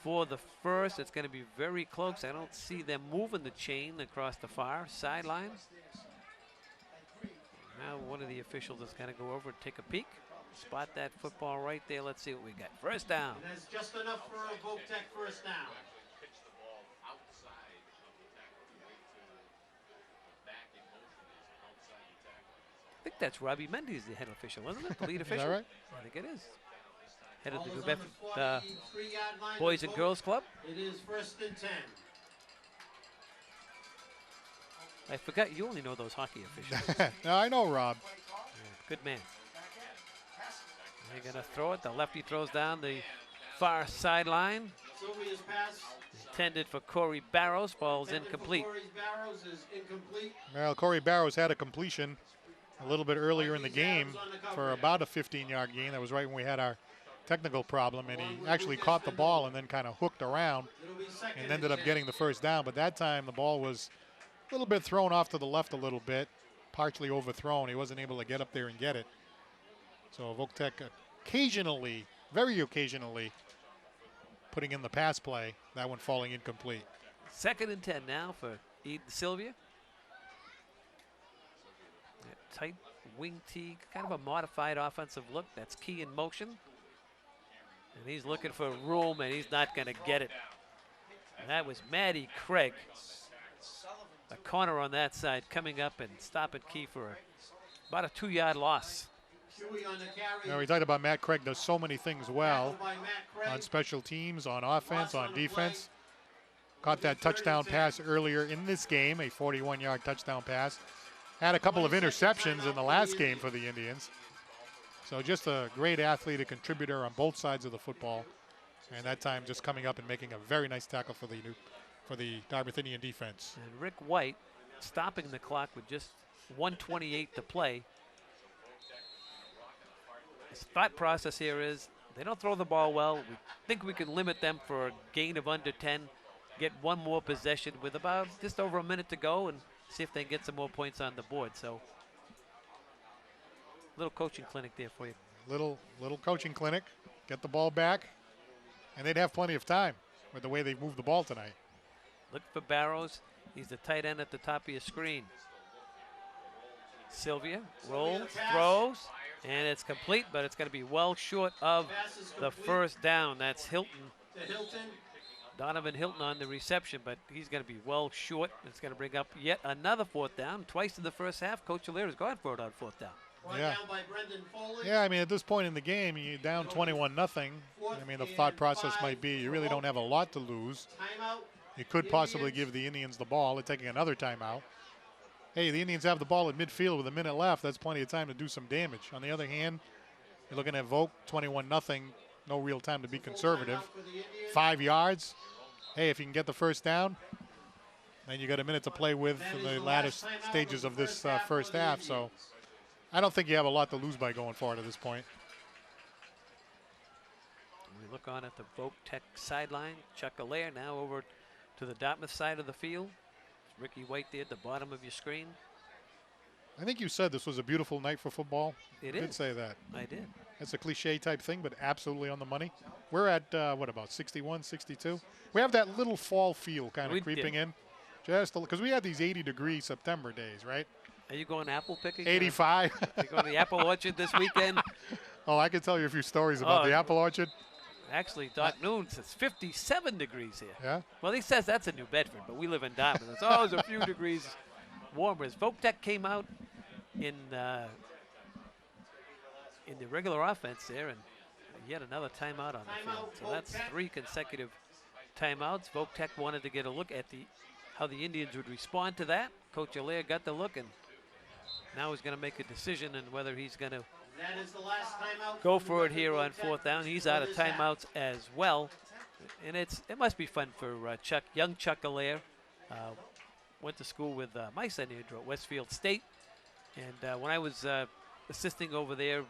for the first. It's going to be very close. I don't see them moving the chain across the far sideline. Now one of the officials is going to go over and take a peek. Spot that football right there. Let's see what we got. First down. And that's just enough for a Voc-Tech first down. I think that's Robbie Mendes, the head official, isn't it? The lead official? Is that right? I think it is. Head of the Ball is Quebec on the 43-yard line Boys of and Voc. Girls Club. It is 1st and 10. I forgot you only know those hockey officials. Now, I know, Rob. Yeah, good man. They're going to throw it. The lefty throws down the far sideline. Sylvia's pass. Intended for Corey Barrows, falls Intended for incomplete. Corey Barrows is incomplete. Well, Corey Barrows had a completion a little bit earlier in the game for about a 15-yard gain. That was right when we had our technical problem, and he actually caught the ball and then kind of hooked around and ended up getting the first down. But that time the ball was a little bit thrown off to the left a little bit, partially overthrown. He wasn't able to get up there and get it. So Voc-Tech occasionally, very occasionally, putting in the pass play, that one falling incomplete. 2nd and 10 now for Eden Sylvia. That tight wing tee, kind of a modified offensive look. That's Key in motion. And he's looking for room, and he's not going to get it. And that was Matty Craig. A corner on that side coming up and stopping Key for about a 2-yard loss. Now, we talked about Matt Craig does so many things well on special teams, on offense, on defense. Caught that touchdown pass earlier in this game, a 41-yard touchdown pass. Had a couple of interceptions in the last game for the Indians. So just a great athlete, a contributor on both sides of the football. And that time just coming up and making a very nice tackle for the Dartmouth Indian defense. And Rick White stopping the clock with just 1:28 to play. His thought process here is they don't throw the ball well. We think we can limit them for a gain of under 10, get one more possession with about just over a minute to go and see if they can get some more points on the board. So little coaching clinic there for you. Little coaching clinic, get the ball back, and they'd have plenty of time with the way they moved the ball tonight. Look for Barrows. He's the tight end at the top of your screen. Sylvia rolls, throws, and it's complete, but it's going to be well short of the first down. That's Hilton. Donovan Hilton on the reception, but he's going to be well short. It's going to bring up yet another 4th down. Twice in the first half, Coach Alera's gone for it on 4th down. Yeah, I mean, at this point in the game, you're down 21-0. I mean, the thought process might be you really don't have a lot to lose. You could possibly give the Indians the ball. They're taking another timeout. Hey, the Indians have the ball at midfield with a minute left. That's plenty of time to do some damage. On the other hand, you're looking at Voc, 21-0. No real time to be conservative. 5 yards. Hey, if you can get the first down, Then you got a minute to play with in the latter stages of this first half. So I don't think you have a lot to lose by going forward at this point. We look on at the Voc-Tech sideline. Chuck Allaire now over to the Dartmouth side of the field. Ricky White there at the bottom of your screen. I think you said this was a beautiful night for football. It You is. did say that. I did. It's a cliche type thing, but absolutely on the money. We're at, what, about 61, 62? We have that little fall feel kind We of creeping did. in. Just because we had these 80-degree September days, right? Are you going apple picking? 85. Are you going to the apple orchard this weekend? Oh, I can tell you a few stories about Oh, the apple orchard. Actually, Doc Noon says 57 degrees here. Yeah? Well, he says that's in New Bedford, but we live in Dartmouth. It's always a few degrees warmer. As Voc-Tech came out in the regular offense there, and yet another timeout on the field. So that's 3 consecutive timeouts. Voc-Tech wanted to get a look at how the Indians would respond to that. Coach Allaire got the look, and now he's going to make a decision on whether he's going to That is the last timeout. go for it here on 4th down. He's out of timeouts as well, and it must be fun for young Chuck Allaire. Went to school with my son Andrew at Westfield State, and when I was assisting over there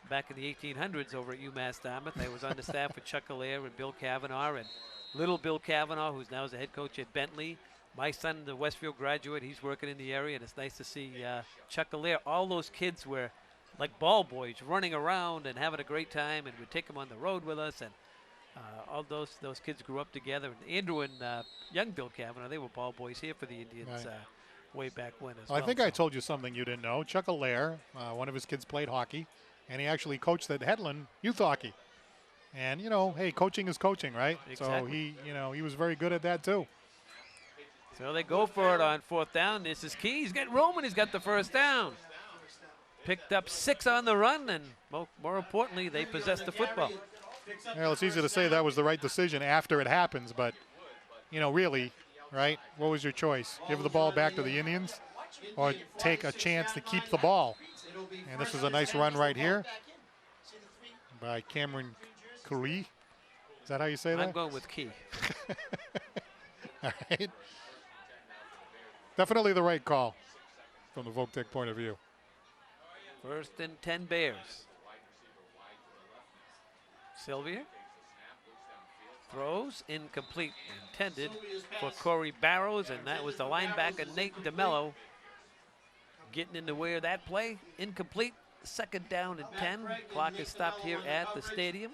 back in the 1800s over at UMass Dartmouth, I was on the staff with Chuck Allaire and Bill Kavanaugh, and little Bill Kavanaugh, who's now the head coach at Bentley. My son, the Westfield graduate, he's working in the area, and it's nice to see Chuck Allaire. All those kids were like ball boys running around and having a great time, and we'd take them on the road with us, and all those kids grew up together. And Andrew and young Bill Kavanaugh, they were ball boys here for the Indians Right. way back when as Well, well. I think I told you something you didn't know. Chuck Allaire, one of his kids played hockey, and he actually coached at Headland youth hockey. And, you know, hey, coaching is coaching, right? So Exactly. he was very good at that too. So they go for it on 4th down. This is key. He's getting Roman. He's got the first down. Picked up 6 on the run, and more importantly, they possess the football. Well, it's easy to say that was the right decision after it happens, but, you know, really, right? What was your choice? Give the ball back to the Indians or take a chance to keep the ball? And this is a nice run right here by Cameron Curry. Is that how you say that? I'm going with Key. All right. Definitely the right call from the Voc-Tech point of view. 1st and 10 Bears. Sylvia throws incomplete, intended for Corey Barrows, and that was the linebacker Nate DeMello getting in the way of that play. Incomplete. 2nd down and 10. Clock is stopped here at the stadium.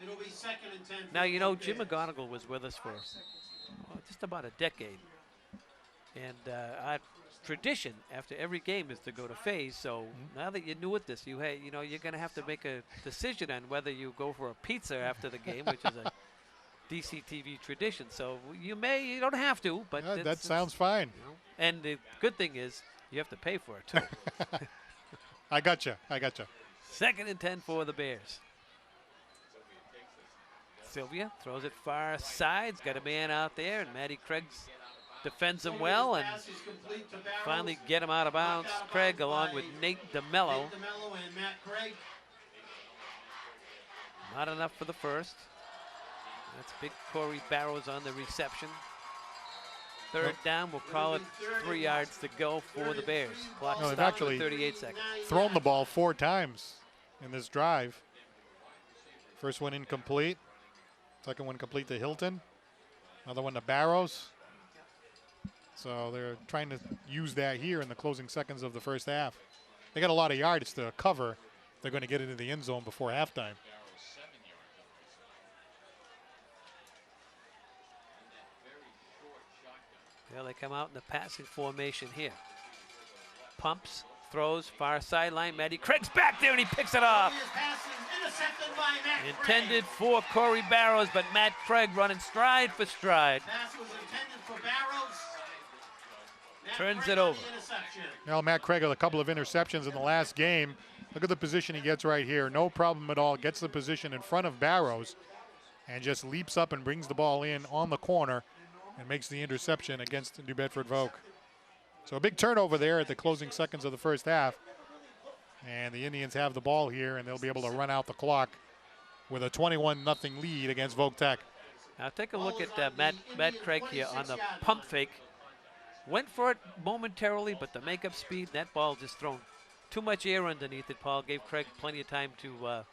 It'll be 2nd and 10. Now, you know, Jim McGonigal was with us for just about a decade. And our tradition after every game is to go to phase. So now that you're new at this, you're going to have to make a decision on whether you go for a pizza after the game, which is a DCTV tradition. So you don't have to, but Yeah, that it's, sounds fine. you know. And the good thing is you have to pay for it too. I gotcha. 2nd and 10 for the Bears. Sylvia throws it far side's got a man out there, and Matty Craig's defends him well and finally get him out of bounds. Craig along with Nate DeMello. Nate DeMello and Matt Craig. Not enough for the first. That's big Corey Barrows on the reception. 3rd down, we'll call it 3 yards to go for the Bears. Clock No, they've stopped actually at 38 seconds. Thrown the ball 4 times in this drive. First one incomplete. Second one complete to Hilton. Another one to Barrows. So they're trying to use that here in the closing seconds of the first half. They got a lot of yards to cover. They're going to get into the end zone before halftime. Well, they come out in the passing formation here. Pumps, throws, far sideline. Matty Craig's back there and he picks it off. His pass is intercepted by Matt Intended for Corey Barrows, but Matt Craig running stride for stride. Pass was intended for Barrows. Matt Turns Craig it on over. the interception. Now Matt Craig had a couple of interceptions in the last game. Look at the position he gets right here. No problem at all. Gets the position in front of Barrows and just leaps up and brings the ball in on the corner and makes the interception against New Bedford Voc. So a big turnover there at the closing seconds of the first half. And the Indians have the ball here, and they'll be able to run out the clock with a 21-0 lead against Voc-Tech. Now take a look at Matt Craig here on the pump fake. Went for it momentarily, but the makeup speed, that ball just thrown too much air underneath it, Paul. Gave Craig plenty of time to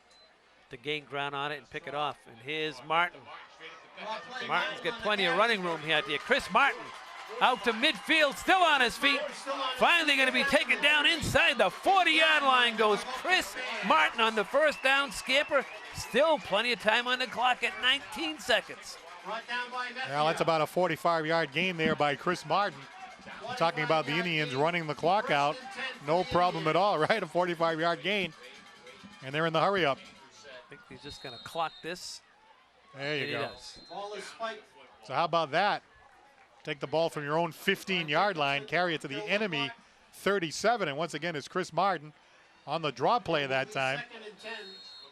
gain ground on it and pick it off. And here's Martin. Martin's got plenty of running room here. Chris Martin out to midfield, still on his feet. Finally going to be taken down inside the 40-yard line goes Chris Martin on the first down scamper. Still plenty of time on the clock at 19 seconds. Well, that's about a 45-yard gain there by Chris Martin. Talking about the Indians running the clock out. No problem at all, right? A 45-yard gain. And they're in the hurry up. I think he's just going to clock this. There you And go. he does. So how about that? Take the ball from your own 15-yard line, carry it to the enemy 37. And once again, it's Chris Martin on the draw play that time.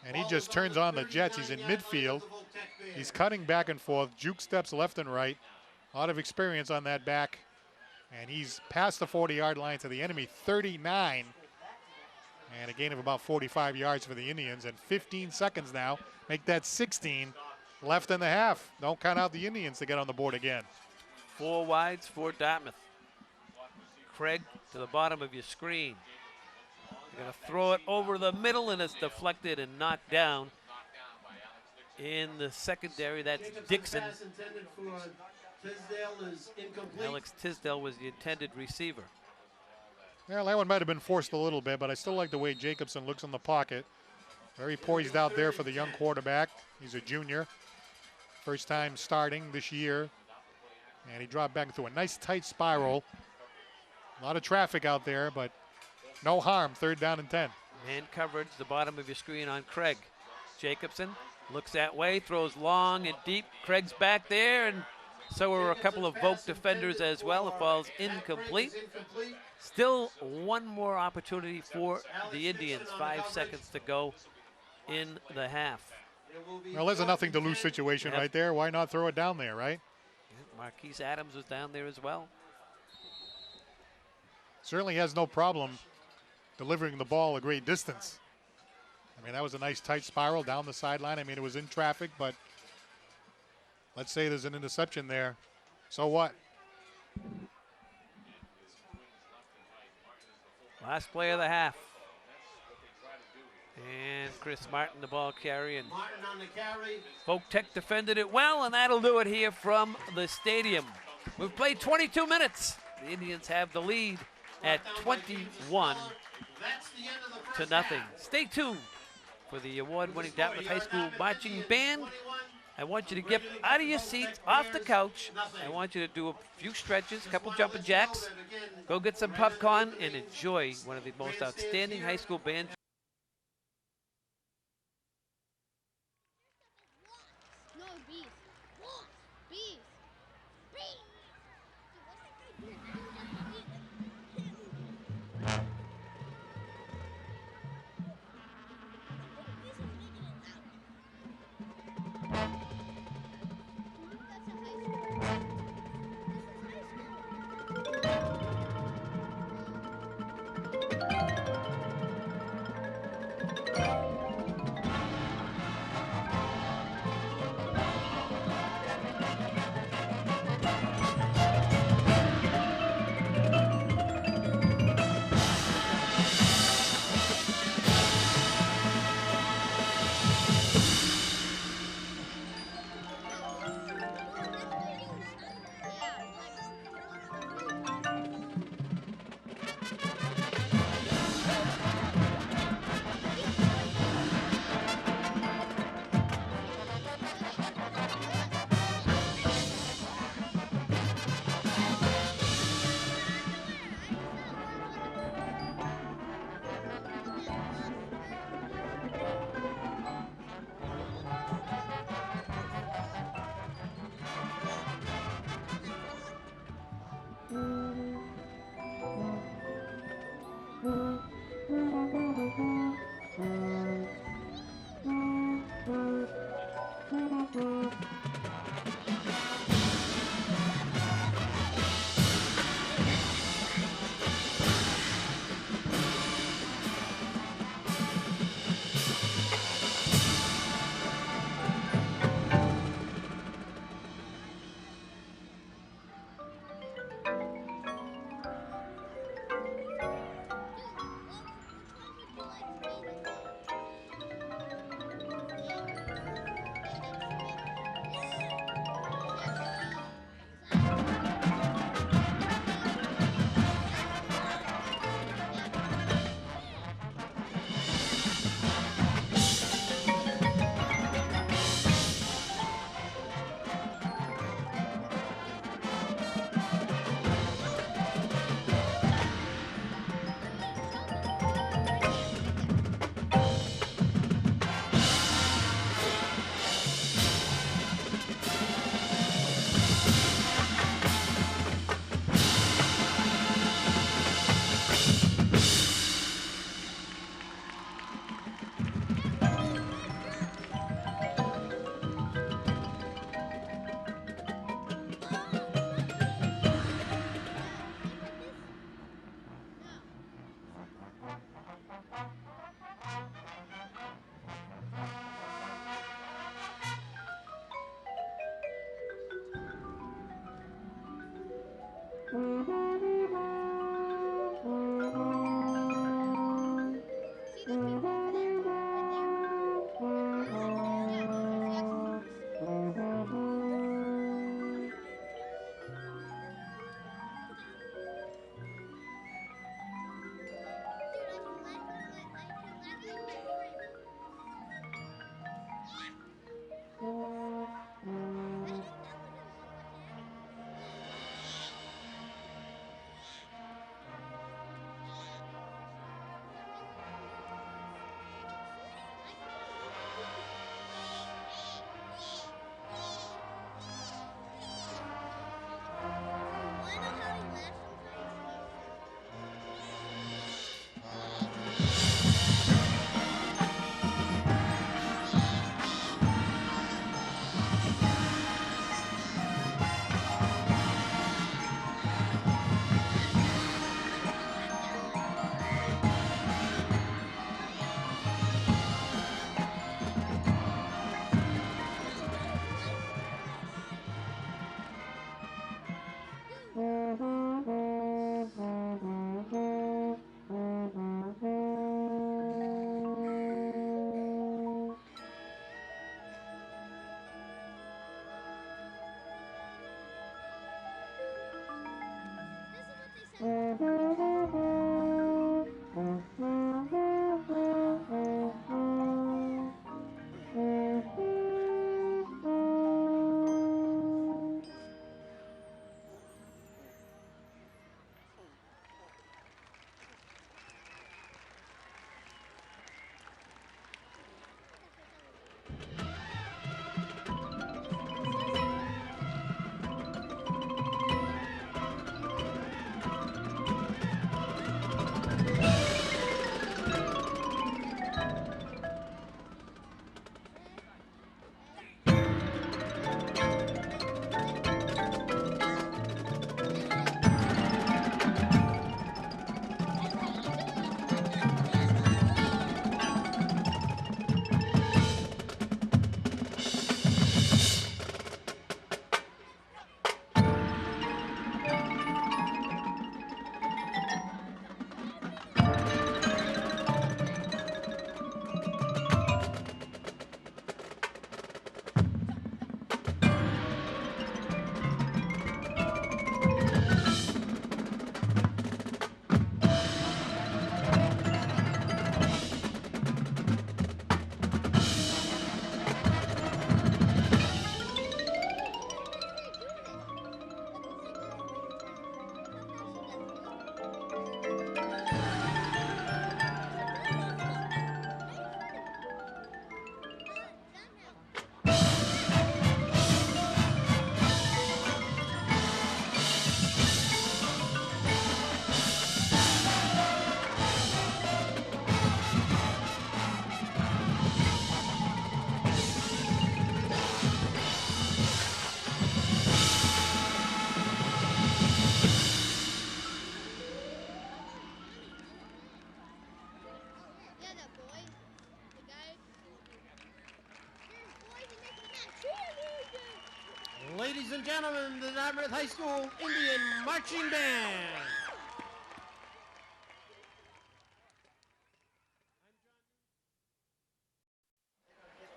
And he just turns on the jets. He's in midfield. He's cutting back and forth, juke steps left and right. A lot of experience on that back. And he's past the 40-yard line to the enemy 39. And a gain of about 45 yards for the Indians. And 15 seconds now. Make that 16 left in the half. Don't count out the Indians to get on the board again. 4 wides for Dartmouth. Craig to the bottom of your screen. You're going to throw it over the middle, and it's deflected and knocked down. In the secondary, that's Dixon. Alex Tisdale was the intended receiver. Well, that one might have been forced a little bit, but I still like the way Jacobson looks in the pocket. Very poised out there for the young quarterback. He's a junior. First time starting this year. And he dropped back through a nice tight spiral. A lot of traffic out there, but no harm. 3rd down and 10. Man coverage, the bottom of your screen on Craig. Jacobson looks that way, throws long and deep. Craig's back there, and so are a couple of Voc defenders as well. It falls incomplete. Still one more opportunity for the Indians. 5 seconds to go in the half. Well, there's a nothing to lose situation right there. Why not throw it down there, right? Marquise Adams was down there as well. Certainly has no problem delivering the ball a great distance. I mean, that was a nice tight spiral down the sideline. I mean, it was in traffic, but let's say there's an interception there. So what? Last play of the half. And Chris Martin, the ball carry. Voc-Tech defended it well, and that'll do it here from the stadium. We've played 22 minutes. The Indians have the lead at 21 to nothing. Stay tuned for the award-winning Dartmouth High School Marching Band. I want you to get out of your seats, off the couch. I want you to do a few stretches, a couple jumping jacks. Go get some popcorn and enjoy one of the most outstanding high school bands. No, bees. Bees. Bees. Ladies and gentlemen, the Dartmouth High School Indian Marching Band.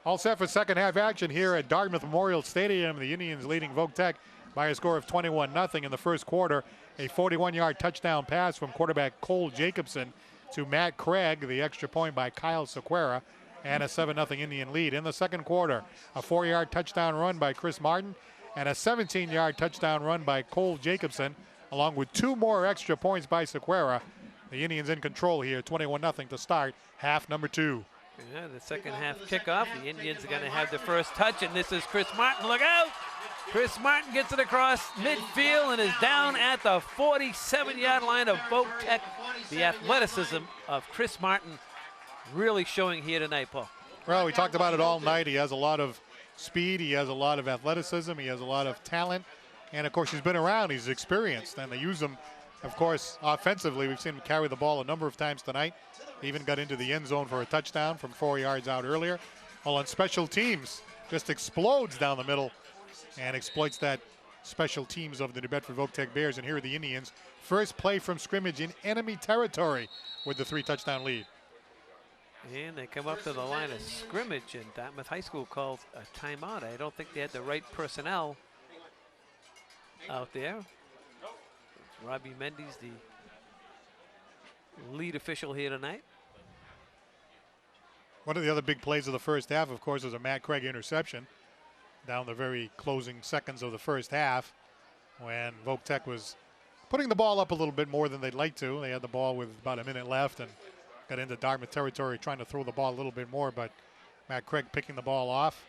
All set for second half action here at Dartmouth Memorial Stadium. The Indians leading Voc-Tech by a score of 21-0 in the first quarter. A 41-yard touchdown pass from quarterback Cole Jacobson to Matt Craig, the extra point by Kyle Sequeira, and a 7-0 Indian lead. In the second quarter, a 4-yard touchdown run by Chris Martin and a 17-yard touchdown run by Cole Jacobson, along with 2 more extra points by Sequeira. The Indians in control here, 21-0 to start half number 2. Yeah, the second half kickoff. The Indians are going to have the first touch, and this is Chris Martin. Look out! Chris Martin gets it across midfield and is down at the 47-yard line of Voc-Tech. The athleticism of Chris Martin really showing here tonight, Paul. Well, we talked about it all night. He has a lot of speed. He has a lot of athleticism. He has a lot of talent. And, of course, he's been around. He's experienced. And they use him, of course, offensively. We've seen him carry the ball a number of times tonight. He even got into the end zone for a touchdown from 4 yards out earlier. Well, on special teams, just explodes down the middle and exploits that special teams of the New Bedford Voc-Tech Bears. And here are the Indians. First play from scrimmage in enemy territory with the 3-touchdown lead. And they come up to the line of scrimmage, and Dartmouth High School calls a timeout. I don't think they had the right personnel out there. Robbie Mendes, the lead official here tonight. One of the other big plays of the first half, of course, was a Matt Craig interception down the very closing seconds of the first half when Voc-Tech was putting the ball up a little bit more than they'd like to. They had the ball with about a minute left and got into Dartmouth territory trying to throw the ball a little bit more, but Matt Craig picking the ball off.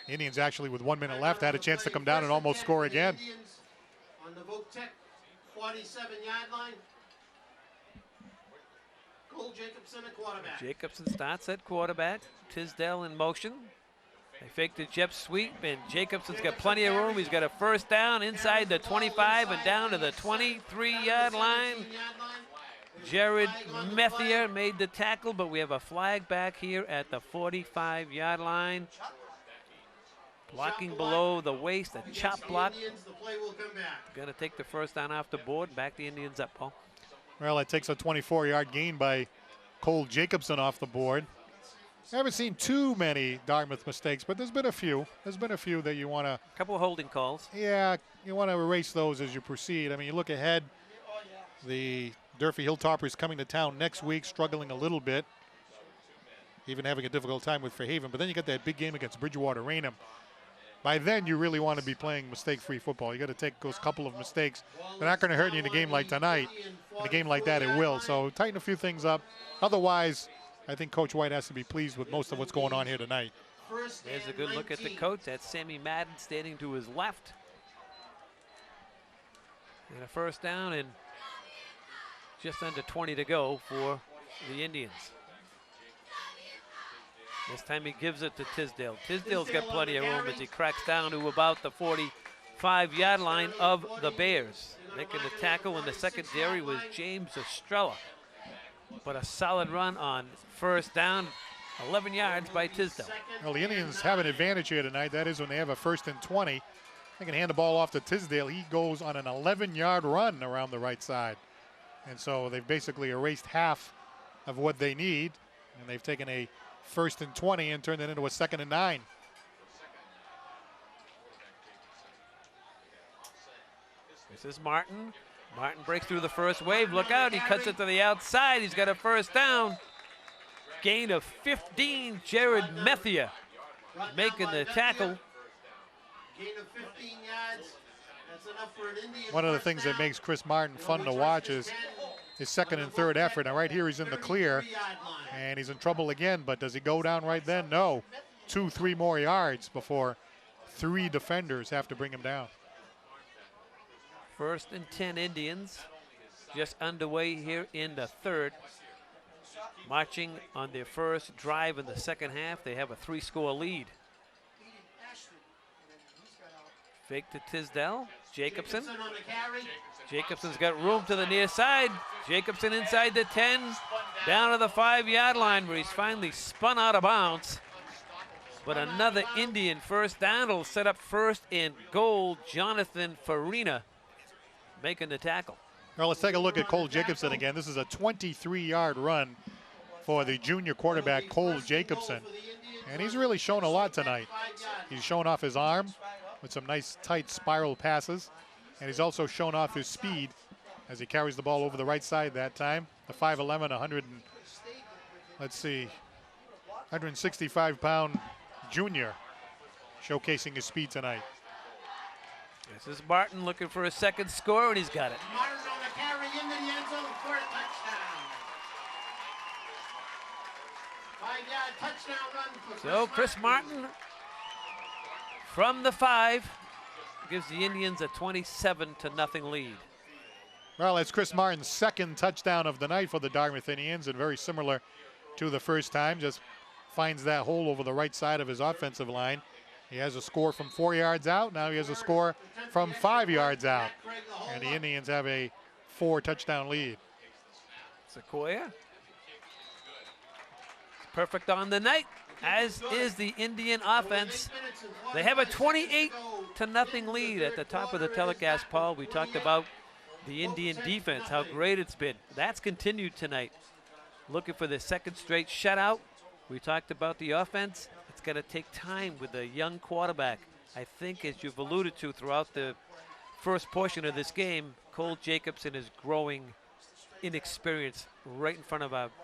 Indians actually with 1 minute left had a chance to come down and almost score again. On the Voc-Tech 47-yard line. Cole Jacobson at quarterback. Jacobson starts at quarterback. Tisdale in motion. They fake the jet sweep, and Jacobson's got plenty of room. He's got a first down inside the 25 and down to the 23-yard line. Jared Methier made the tackle, but we have a flag back here at the 45-yard line. Blocking below the waist, a chop block. Going to take the first down off the board. Back the Indians up, Paul. Well, it takes a 24-yard gain by Cole Jacobson off the board. I haven't seen too many Dartmouth mistakes, but there's been a few. There's been a few that you want to... A couple of holding calls. Yeah, you want to erase those as you proceed. I mean, you look ahead, the Durfee Hilltoppers coming to town next week, struggling a little bit, even having a difficult time with Fairhaven. But then you got that big game against Bridgewater Raynham. By then, you really want to be playing mistake-free football. You got to take those couple of mistakes. They're not going to hurt you in a game like tonight. In a game like that, it will. So tighten a few things up. Otherwise, I think Coach White has to be pleased with most of what's going on here tonight. There's a good look at the coach. That's Sammy Madden standing to his left. And a first down and just under 20 to go for the Indians. This time he gives it to Tisdale. Tisdale's got plenty of room as he cracks down to about the 45-yard line of the Bears. Making the tackle in the secondary was James Estrella. But a solid run on first down, 11 yards by Tisdale. Well, the Indians have an advantage here tonight. That is when they have a 1st and 20. They can hand the ball off to Tisdale. He goes on an 11-yard run around the right side. And so they've basically erased half of what they need. And they've taken a 1st and 20 and turned it into a 2nd and 9. This is Martin. Martin breaks through the first wave. Look out, he cuts it to the outside. He's got a first down. Gain of 15, Jared Methier making the tackle. Gain of 15 yards. That's enough for an Indian. One of the things that makes Chris Martin fun to watch is his 2nd and 3rd effort. Now right here he's in the clear and he's in trouble again, but does he go down right then? No. 2-3 more yards before 3 defenders have to bring him down. 1st and 10 Indians just underway here in the 3rd. Marching on their first drive in the second half. They have a 3-score lead. Fake to Tisdale. Jacobson. Jacobson's got room to the near side. Jacobson inside the 10, down to the 5-yard line where he's finally spun out of bounds. But another Indian first down will set up 1st and goal. Jonathan Farina making the tackle. Well, let's take a look at Cole Jacobson again. This is a 23-yard run for the junior quarterback, Cole Jacobson. And he's really shown a lot tonight. He's shown off his arm with some nice tight spiral passes. And he's also shown off his speed as he carries the ball over the right side that time. The 5'11", 165-pound junior showcasing his speed tonight. This is Martin looking for a 2nd score, and he's got it. Martin on the carry into the end zone for a touchdown. 5-yard touchdown run for So Chris Martin from the 5 gives the Indians a 27-0 lead. Well, it's Chris Martin's 2nd touchdown of the night for the Dartmouth Indians, and very similar to the first time, just finds that hole over the right side of his offensive line. He has a score from 4 yards out. Now he has a score from 5 yards out. And the Indians have a 4-touchdown lead. Sequoia. Perfect on the night. as is the Indian offense. They have a 28-0 lead at the top of the telecast, Paul. We talked about the Indian defense, how great it's been. That's continued tonight. Looking for the second straight shutout. We talked about the offense. It's going to take time with a young quarterback. I think, as you've alluded to throughout the first portion of this game, Cole Jacobson is growing in experience right in front of us.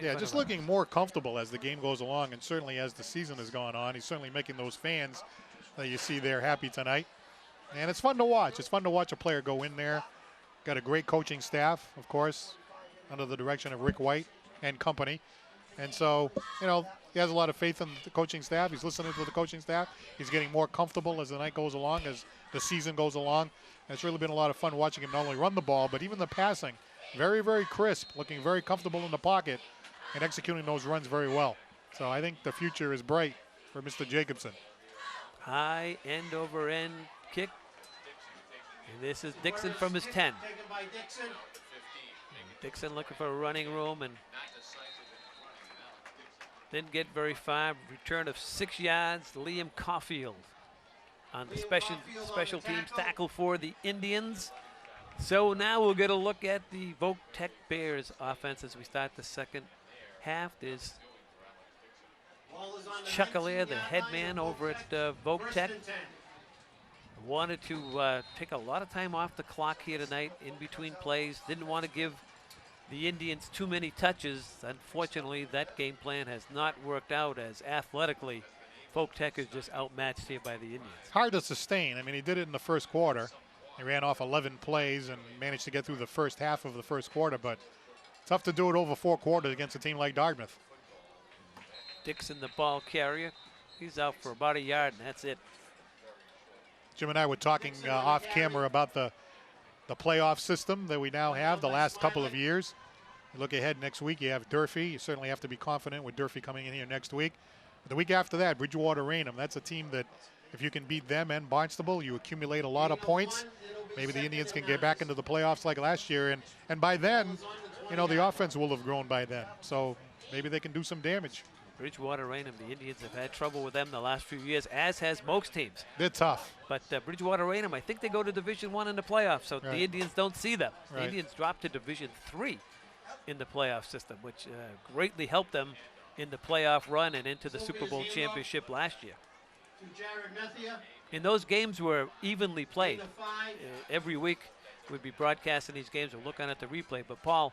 Yeah, just looking more comfortable as the game goes along, and certainly as the season has gone on. He's certainly making those fans that you see there happy tonight. And it's fun to watch. It's fun to watch a player go in there. Got a great coaching staff, of course, under the direction of Rick White and company. And so, you know, he has a lot of faith in the coaching staff. He's listening to the coaching staff. He's getting more comfortable as the night goes along, as the season goes along. And it's really been a lot of fun watching him not only run the ball, but even the passing. Very, very crisp, looking very comfortable in the pocket and executing those runs very well. So I think the future is bright for Mr. Jacobson. High end over end kick. And this is Dixon from his 10. Dixon looking for a running room and didn't get very far. Return of 6 yards. Liam Caulfield on the special teams tackle for the Indians. So now we'll get a look at the Voc-Tech Bears offense as we start the second half. There's Chuck Allaire, the head man over at Voc-Tech. Wanted to take a lot of time off the clock here tonight in between plays. Didn't want to give the Indians too many touches. Unfortunately, that game plan has not worked out, as athletically Voc-Tech is just outmatched here by the Indians. Hard to sustain. I mean, he did it in the first quarter. He ran off 11 plays and managed to get through the first half of the first quarter, but tough to do it over 4 quarters against a team like Dartmouth. Dixon, the ball carrier. He's out for about a yard, and that's it. Jim and I were talking off camera about the playoff system that we now have the last couple of years. You look ahead next week, you have Durfee. You certainly have to be confident with Durfee coming in here next week. But the week after that, Bridgewater-Raynham. That's a team that if you can beat them and Barnstable, you accumulate a lot of points. Maybe the Indians can get back into the playoffs like last year. And by then, you know, the offense will have grown by then. So maybe they can do some damage. Bridgewater-Raynham, the Indians have had trouble with them the last few years, as has most teams. They're tough. But Bridgewater-Raynham, I think they go to Division I in the playoffs, so the Indians don't see them. The Indians dropped to Division III in the playoff system, which greatly helped them in the playoff run and into the Super Bowl championship last year. And those games were evenly played. Every week we'd be broadcasting these games and looking at the replay. But, Paul,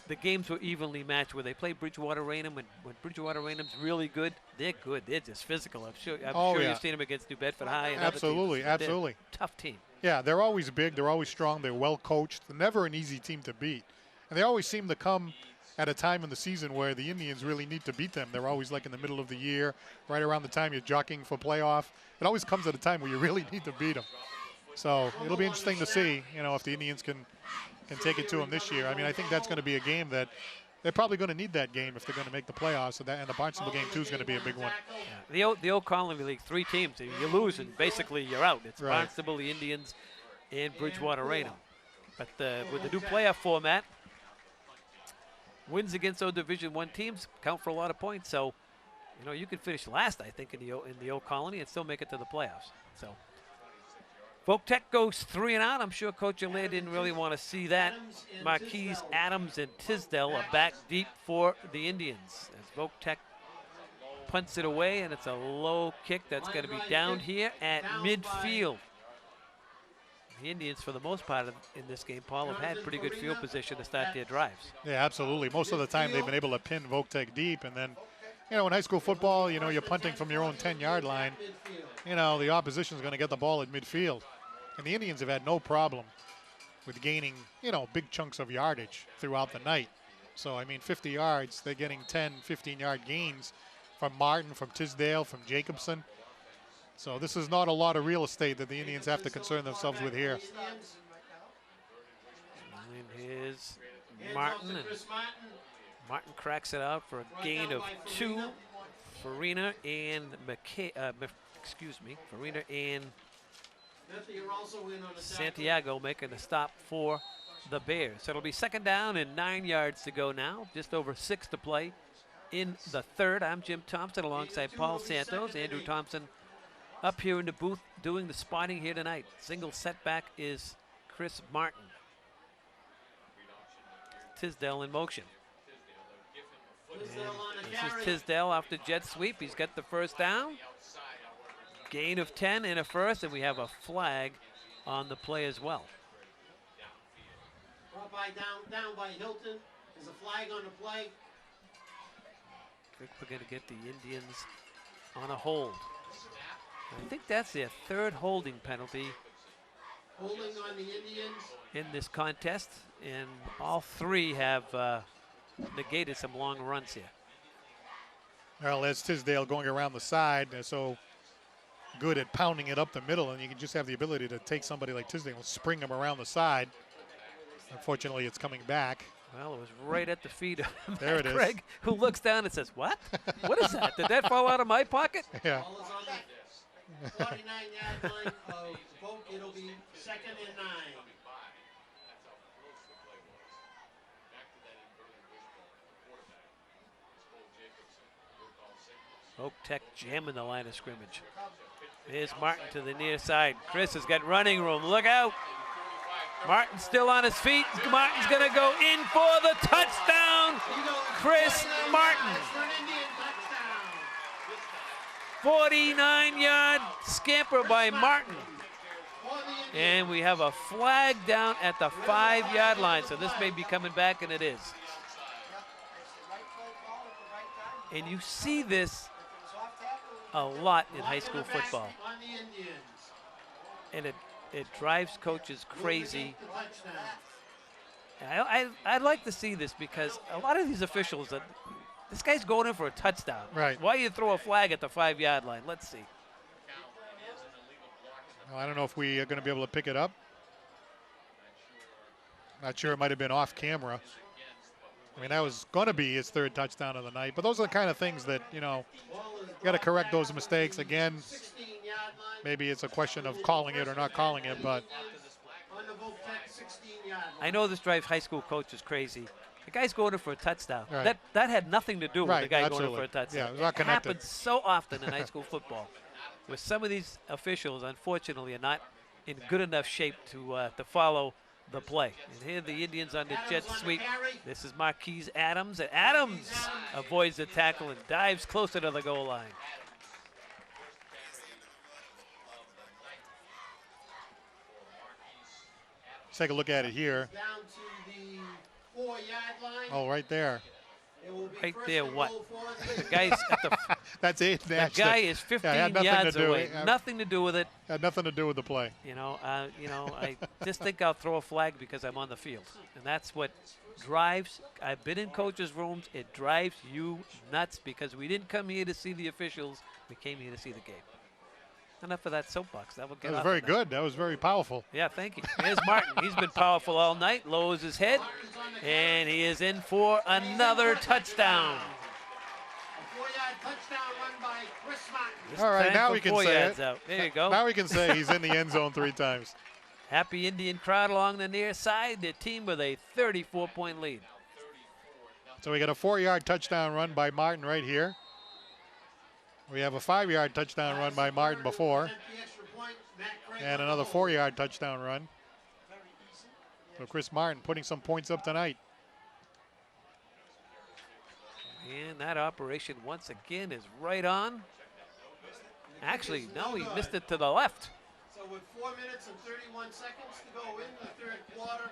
the games were evenly matched where they play Bridgewater-Raynham. And when Bridgewater-Raynham's really good, they're good. They're just physical. I'm sure you've seen them against New Bedford High. And absolutely, absolutely. Tough team. Yeah, they're always big. They're always strong. They're well coached. They're never an easy team to beat. And they always seem to come at a time in the season where the Indians really need to beat them. They're always like in the middle of the year, right around the time you're jockeying for playoff. It always comes at a time where you really need to beat them. So it'll be interesting to see, you know, if the Indians can take it to them this year. I mean, I think that's going to be a game that they're probably going to need that game if they're going to make the playoffs. So that, and the Barnstable game, too, is going to be a big one. Yeah. The old Colony League, 3 teams. You lose, and basically you're out. It's Barnstable, the Indians, and Bridgewater-Raynham. But with the new playoff format, wins against those Division I teams count for a lot of points. So, you know, you can finish last, I think, in the old Colony and still make it to the playoffs. So, Voc-Tech goes 3-and-out. I'm sure Coach Allaire didn't really want to see that. Marquise, Adams, and Tisdale are back deep for the Indians as Voc-Tech punts it away, and it's a low kick that's going to be down here at midfield. The Indians, for the most part in this game, Paul, have had pretty good field position to start their drives. Yeah, absolutely. Most of the time they've been able to pin Voc-Tech deep, and then, you know, in high school football, you know, you're punting from your own 10-yard line. You know, the opposition's going to get the ball at midfield. And the Indians have had no problem with gaining, you know, big chunks of yardage throughout the night. So, I mean, 50 yards, they're getting 10, 15-yard gains from Martin, from Tisdale, from Jacobson. So this is not a lot of real estate that the Indians have to concern themselves with here. And here's Martin. And Martin cracks it out for a gain of 2. Farina and Farina and Santiago making the stop for the Bears. So it'll be 2nd down and 9 yards to go now. Just over 6 to play in the third. I'm Jim Thompson alongside Paul Santos. Andrew Thompson up here in the booth doing the spotting here tonight. Single setback is Chris Martin. Tisdale in motion. And this is Tisdale off the jet sweep. He's got the first down. Gain of 10 and a first, and we have a flag on the play as well. Brought by down by Hilton. There's a flag on the play. I think we're going to get the Indians on a hold. I think that's their third holding penalty Holding on the Indians. in this contest, and all three have negated some long runs here. Well, that's Tisdale going around the side. They're so good at pounding it up the middle, and you can just have the ability to take somebody like Tisdale and spring him around the side. Unfortunately, it's coming back. Well, it was right at the feet of There it is. Craig, who looks down and says, "What? What is that? Did that fall out of my pocket?" Yeah. Ball is on the 49-yard line of Voc. It'll be 2nd and 9. Voc-Tech jamming the line of scrimmage. Here's Martin to the near side. Chris has got running room. Look out. Martin's still on his feet. Martin's going to go in for the touchdown. Chris Martin. 49-yard scamper by Martin. And we have a flag down at the 5-yard line. So this may be coming back, and it is. And you see this a lot in high school football. And it drives coaches crazy. I'd like to see this because a lot of these officials, this guy's going in for a touchdown. Right. Why you throw a flag at the 5-yard line? Let's see. Well, I don't know if we are going to be able to pick it up. Not sure. It might have been off camera. I mean, that was going to be his third touchdown of the night. But those are the kind of things that, you got to correct those mistakes. Again, maybe it's a question of calling it or not calling it, but I I know this drives high school coaches crazy. The guy's going in for a touchdown. Right. That had nothing to do with Right, the guy absolutely. going in for a touchdown. Yeah, it was not It connected. happens so often in high school football, where some of these officials, unfortunately, are not in good enough shape to follow the play. And here the Indians on the jet sweep. This is Marquise Adams. And Adams avoids the tackle and dives closer to the goal line. let's take a look at it here. Down to the 4-yard line. Oh, right there. It will be Right 1st there, and what? goal for The guy's at the That's it. that guy is 15 had nothing yards to do. away. Nothing to do with it. Had nothing to do with the play. I just think I'll throw a flag because I'm on the field. And that's what drives, I've been in coaches' rooms, it drives you nuts because we didn't come here to see the officials, we came here to see the game. Enough of that soapbox. That will get That was off very of good. That was very powerful. Yeah, thank you. Here's Martin. He's been powerful all night, lowers his head, and he is in for another touchdown. A 4-yard touchdown run by Chris Martin. This All right, time now for we can 4 say yards it. out. There you go. Now we can say he's in the end zone 3 times. Happy Indian crowd along the near side. Their team with a 34-point lead. So we got a 4-yard touchdown run by Martin right here. We have a 5-yard touchdown run by Martin before, and another 4-yard touchdown run. So Chris Martin putting some points up tonight. And that operation once again is right on. Actually, no, he missed it to the left. So with 4 minutes and 31 seconds to go in the third quarter.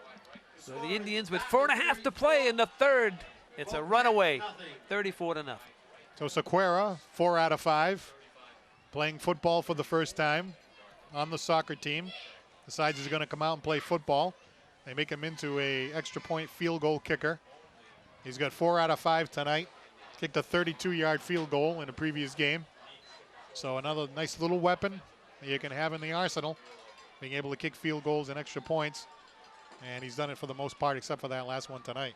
So the Indians with 4.5 to play in the third. It's a runaway, 34-0. So Sequeira, 4 out of 5, playing football for the first time on the soccer team. Decides he's going to come out and play football. They make him into a extra point field goal kicker. He's got 4 out of 5 tonight. Kicked a 32-yard field goal in a previous game. So another nice little weapon that you can have in the arsenal, being able to kick field goals and extra points. And he's done it for the most part, except for that last one tonight.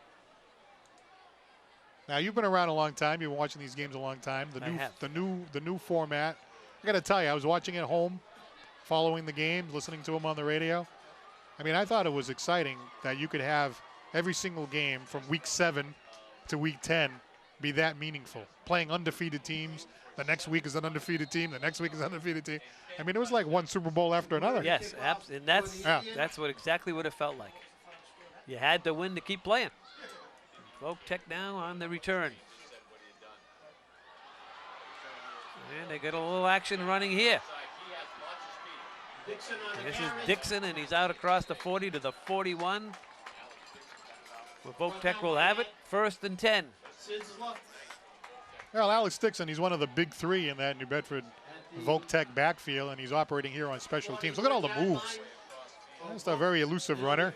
Now you've been around a long time. You've been watching these games a long time. The new format. I got to tell you, I was watching at home, following the game, listening to them on the radio. I mean, I thought it was exciting that you could have every single game from week 7 to week 10 be that meaningful. Playing undefeated teams, the next week is an undefeated team, the next week is an undefeated team. I mean, it was like one Super Bowl after another. Yes, and that's exactly what it felt like. You had to win to keep playing. Voc-Tech now on the return. And they got a little action running here. This is Dixon, and he's out across the 40 to the 41. Well, Voc-Tech will have it, 1st and 10. Well, Alex Dixon, he's one of the big three in that New Bedford Voc-Tech backfield, and he's operating here on special teams. Look at all the moves. Just a very elusive runner.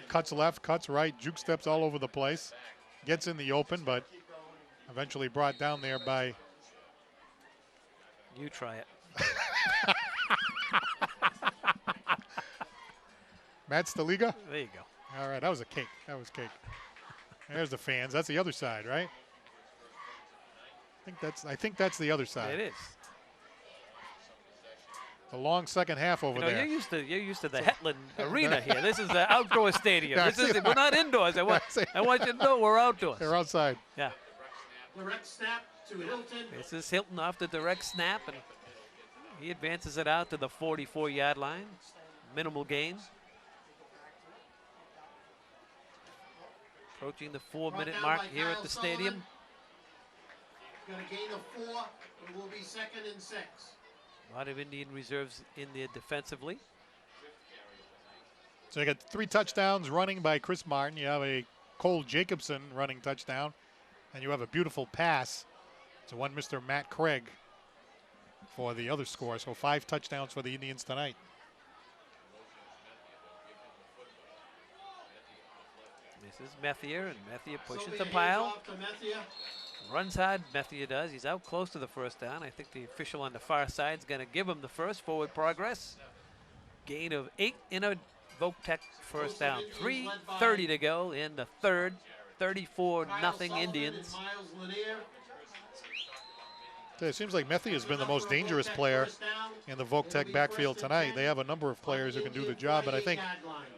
Cuts left, cuts right, juke steps all over the place. Gets in the open, but eventually brought down there by... You try it. Matt Staliga? There you go. All right, that was a cake. That was cake. There's the fans. That's the other side, right? I think that's the other side. It is. The long second half over there. You're used to the Hetland Arena here. This is the outdoor stadium. We're not indoors. I want you to know we're outdoors. They're outside. Yeah. Direct snap to Hilton. This is Hilton off the direct snap, and he advances it out to the 44-yard line. Minimal gain. Approaching the 4-minute mark here at the stadium. Got a gain of 4. It will be 2nd and 6. A lot of Indian reserves in there defensively. So you got 3 touchdowns running by Chris Martin. You have a Cole Jacobson running touchdown, and you have a beautiful pass to one Mr. Matt Craig for the other score. So 5 touchdowns for the Indians tonight. This is Methia, and Methia pushes the pile. Runs hard, Methia does. He's out close to the first down. I think the official on the far side is going to give him the first forward progress. Gain of 8 in a Voc-Tech first down. 3:30 to go in the third. 34-0 Indians. It seems like Methia has been the most dangerous player in the Voc-Tech backfield tonight. They have a number of players who can do the job, but I think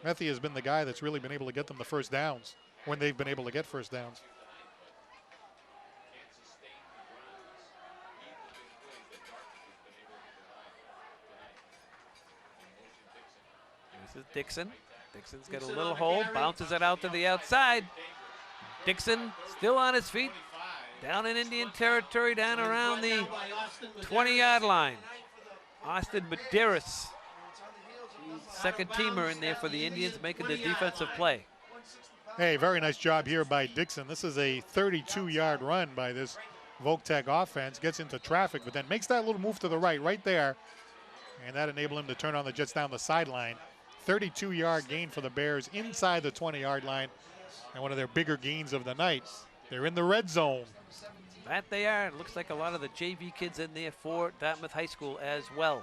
Methia has been the guy that's really been able to get them the first downs when they've been able to get first downs. This is Dixon. Dixon's got a little hole, bounces it out to the outside. Dixon still on his feet. Down in Indian territory, down around the 20-yard line. Austin Medeiros, second teamer in there for the Indians, making the defensive play. Hey, very nice job here by Dixon. This is a 32-yard run by this Voc-Tech offense. Gets into traffic, but then makes that little move to the right there. And that enabled him to turn on the Jets down the sideline. 32-yard gain for the Bears inside the 20-yard line. And one of their bigger gains of the night. They're in the red zone. That they are. It looks like a lot of the JV kids in there for Dartmouth High School as well.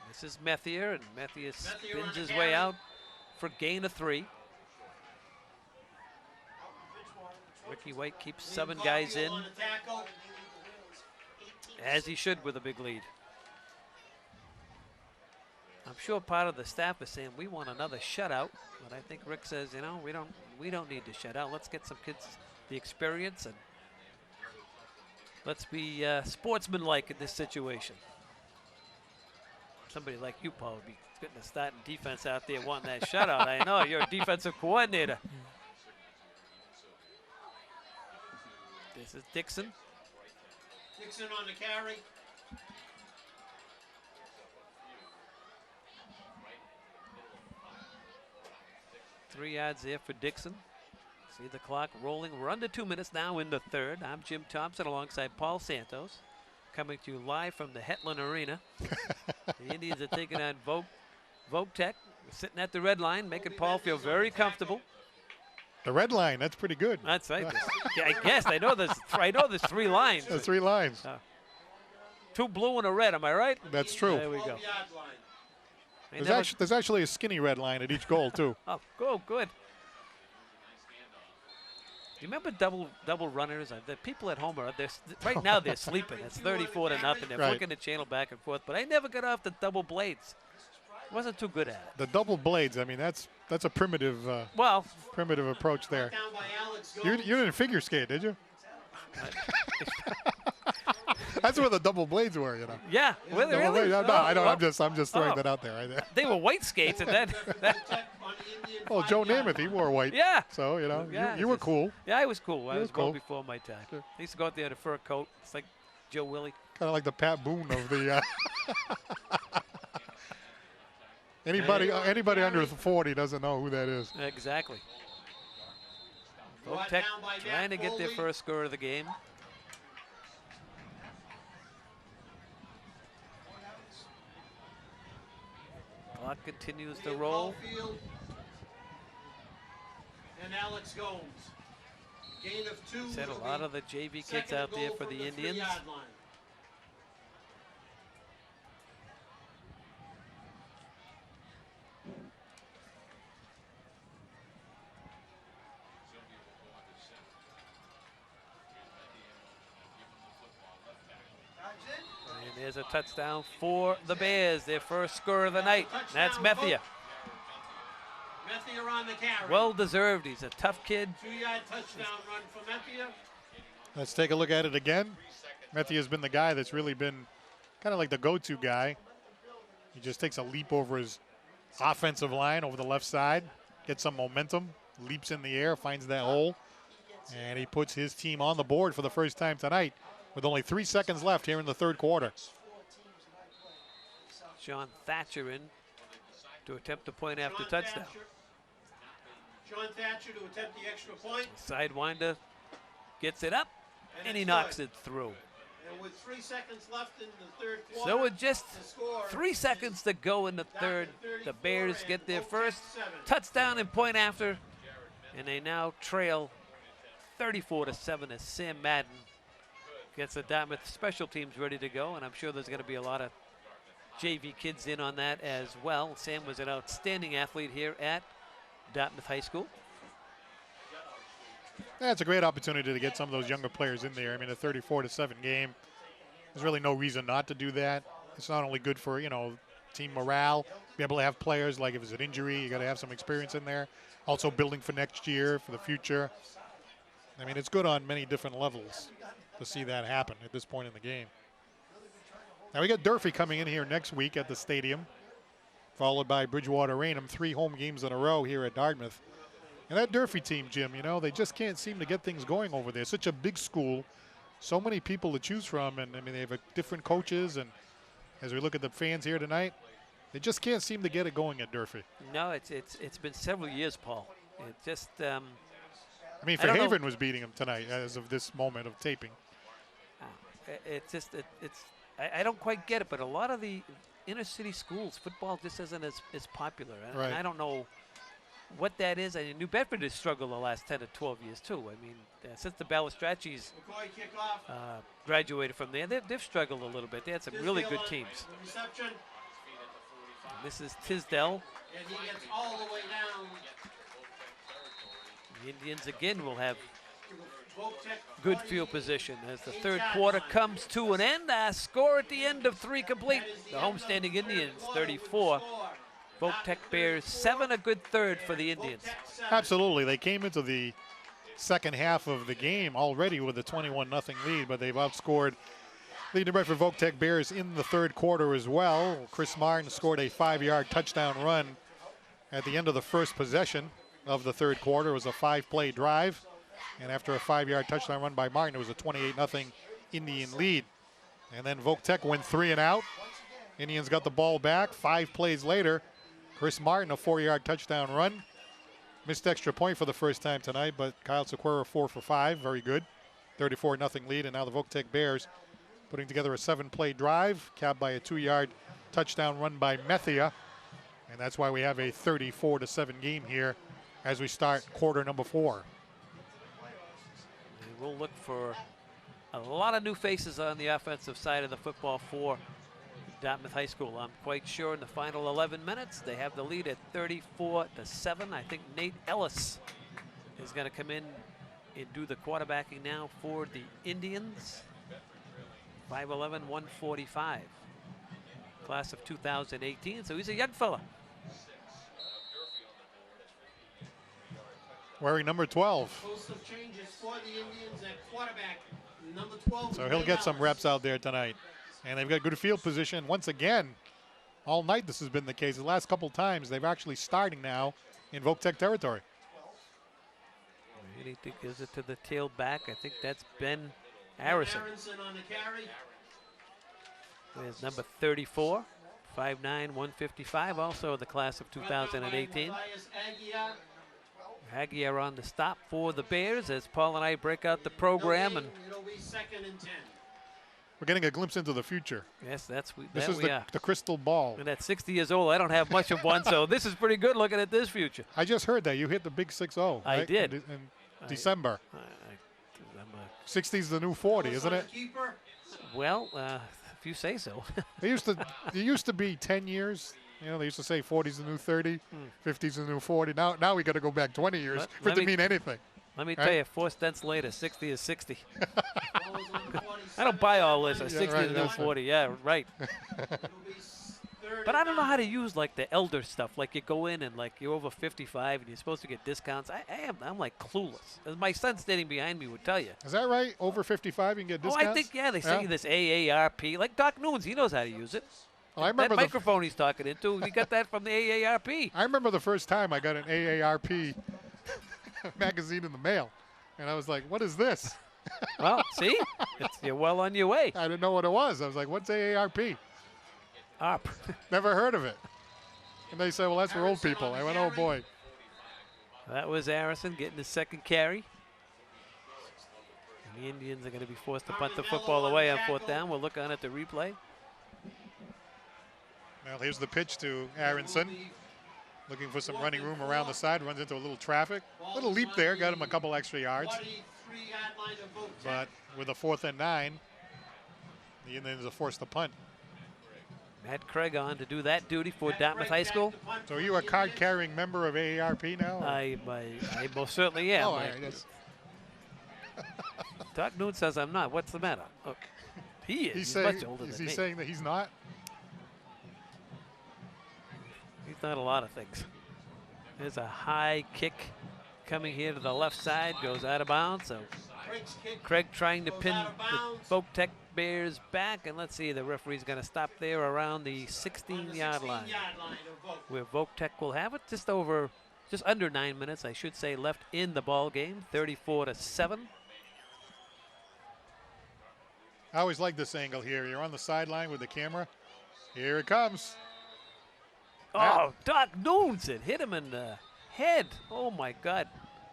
This is Methia, and Methia spins his way out for gain of 3. Ricky White keeps 7 guys in, as he should with a big lead. I'm sure part of the staff is saying we want another shutout, but I think Rick says, you know, we don't need to shut out. Let's get some kids the experience, and let's be sportsmanlike in this situation. Somebody like you, Paul, would be getting a starting defense out there wanting that shutout. I know, you're a defensive coordinator. This is Dixon. Dixon on the carry. Three yards there for Dixon. See the clock rolling. We're under 2 minutes now in the third. I'm Jim Thompson alongside Paul Santos, coming to you live from the Hetland Arena. The Indians are taking on Voc-Tech. We're sitting at the red line, making Paul feel very comfortable. The red line, that's pretty good. That's right. Yeah, I guess I know there's 3 lines. There's 3 lines. 2 blue and a red. Am I right? That's true. There we go. There's actually a skinny red line at each goal too. Oh, good. Do you remember double runners? The people at home right now they're sleeping. It's 34-0. They're flicking the channel back and forth. But I never got off the double blades. Wasn't too good at it. The double blades. I mean, that's a primitive. Primitive approach there. You didn't figure skate, did you? That's where the double blades were, you know. Yeah, well, Double really? blades. No, I don't. Oh, I'm just throwing oh. that out there. Right there. They were white skates, and that Voc-Tech on the Indian Oh, Joe 5-yard Namath, he line. wore white. yeah. So, you know, Yeah, you were it's just- cool. Yeah, I was cool. I You was were cool cool. before my time. Sure. I used to go out there in a fur coat. It's like Joe Willie. Kind of like the Pat Boone of the. Anybody under 40 doesn't know who that is. Exactly. Brought Voc-Tech down by trying to Matt get their Foley. first score of the game. Clock continues to Liam roll. Caulfield and Alex Gomes. Gain of 2. Said a It'll lot be of the JV kids second out there goal for from the Indians. 3-yard line. And there's a touchdown for the Bears, their first score of the night. That's Methia. Methia on the carry. Well deserved. He's a tough kid. 2-yard touchdown run for Methia. Let's take a look at it again. Methia has been the guy that's really been kind of like the go-to guy. He just takes a leap over his offensive line over the left side, gets some momentum, leaps in the air, finds that hole, and he puts his team on the board for the first time tonight with only 3 seconds left here in the third quarter. Sean Thatcher in to attempt a point after touchdown. Sean Thatcher to attempt the extra point. Sidewinder gets it up, and he it's knocks good. it through. And with 3 seconds left in the third quarter, So with just the score 3 seconds to go in the third, the Bears get their first touchdown and point after, and they now trail 34-7 as Sam Madden gets the Dartmouth special teams ready to go, and I'm sure there's going to be a lot of JV kids in on that as well. Sam was an outstanding athlete here at Dartmouth High School. Yeah, it's a great opportunity to get some of those younger players in there. I mean, a 34-7 game. There's really no reason not to do that. It's not only good for, you know, team morale, be able to have players, like if it's an injury, you got to have some experience in there. Also building for next year, for the future. I mean, it's good on many different levels to see that happen at this point in the game. Now we got Durfee coming in here next week at the stadium, followed by Bridgewater Raynham, 3 home games in a row here at Dartmouth. And that Durfee team, Jim, you know, they just can't seem to get things going over there. Such a big school, so many people to choose from, and I mean, they have different coaches, and as we look at the fans here tonight, they just can't seem to get it going at Durfee. No, it's been several years, Paul. It just I mean, I don't know. Fairhaven was beating them tonight as of this moment of taping. I don't quite get it, but a lot of the inner city schools, football just isn't as popular. And Right. I don't know what that is. I mean, New Bedford has struggled the last 10 to 12 years too. I mean, since the Balistrachis McCoy kickoff. graduated from there, they've struggled a little bit. They had some really good Tisdale on teams. the reception, This is Tisdale. and he gets all the way down. The Indians again will have Voc-Tech good 48. field position as the third quarter comes to an end. A score at the end of 3 complete. That is The end of homestanding the third Indians quarter with 34. score. Voc-Tech Dartmouth Bears 34, 7, a good third for the Indians. Voc-Tech 7. Absolutely. They came into the second half of the game already with a 21-0 lead, but they've outscored the New Bedford Voc-Tech Bears in the third quarter as well. Chris Martin scored a 5-yard touchdown run at the end of the first possession of the third quarter. It was a 5-play drive, and after a 5-yard touchdown run by Martin, it was a 28-0 Indian lead. And then Voc-Tech went 3 and out. Indians got the ball back. 5 plays later, Chris Martin, a 4-yard touchdown run. Missed extra point for the first time tonight, but Kyle Sequeira 4 for 5, very good. 34-0 lead, and now the Voc-Tech Bears putting together a 7-play drive, capped by a 2-yard touchdown run by Methia. And that's why we have a 34-7 game here as we start quarter number 4. And we'll look for a lot of new faces on the offensive side of the football for Dartmouth High School. I'm quite sure in the final 11 minutes, they have the lead at 34-7. I think Nate Ellis is going to come in and do the quarterbacking now for the Indians. 5'11", 145. Class of 2018, so he's a young fella. Wearing number 12. Host of changes for the Indians at quarterback. Number 12. So he'll get some reps out there tonight. And they've got good field position. Once again, all night this has been the case. The last couple times, they've actually starting now in Voc-Tech territory. Anything gives it to the tailback. I think that's Ben Harrison. On the carry. There's number 34, 5'9", 155, also the class of 2018. Aguirre on the stop for the Bears as Paul and I break out the program. And it'll be 2nd and 10. We're getting a glimpse into the future. yes, This is the crystal ball. And at 60 years old, I don't have much of one, so this is pretty good looking at this future. I just heard that you hit the big 6-0. I right? did. In December. I'm 60's the new 40, isn't it? well, if you say so. It used to be 10 years. You know, they used to say 40's the new 30, 50's the new 40. Now we got to go back 20 years for it to mean anything. Let me tell you, 4 cents later, 60 is 60. I don't buy all this. 60 right, is no 40. Yeah, right. But I don't know how to use like the elder stuff. Like you go in and like you're over 55 and you're supposed to get discounts. I'm like clueless. As my son standing behind me would tell you. Is that right? Over 55 you can get discounts? Oh, I think, yeah, they send you this AARP. Like Doc Noons, he knows how to use it. Well, I remember that microphone he's talking into, he got that from the AARP. I remember the first time I got an AARP magazine in the mail. And I was like, what is this? Well, see? You're well on your way. I didn't know what it was. I was like, what's AARP? Up. Never heard of it. And they said, well, that's for old people. I went, oh, boy. That was Harrison getting his second carry. And the Indians are going to be forced to punt the football away on 4th down. We'll look on at the replay. Well, here's the pitch to Aronson. Looking for some running room around the side. Runs into a little traffic. Little leap there. Got him a couple extra yards. But with a 4th and 9, the Indians are forced to punt. Matt Craig on to do that duty for Dartmouth High School. So are you a card-carrying member of AARP now? I most certainly am. Oh, all right. Doc Noon says I'm not. What's the matter? Oh, he is. He's much older than me. Is he saying that he's not? He's not a lot of things. There's a high kick coming here to the left side. Goes out of bounds. So Craig trying to pin the Voc-Tech Bears back. And let's see, the referee's going to stop there around the 16-yard line. Where Voc-Tech will have it just under 9 minutes, I should say, left in the ball game. 34-7. I always like this angle here. You're on the sideline with the camera. Here it comes. Oh, Doc Noons hit him in the head. Oh, my God.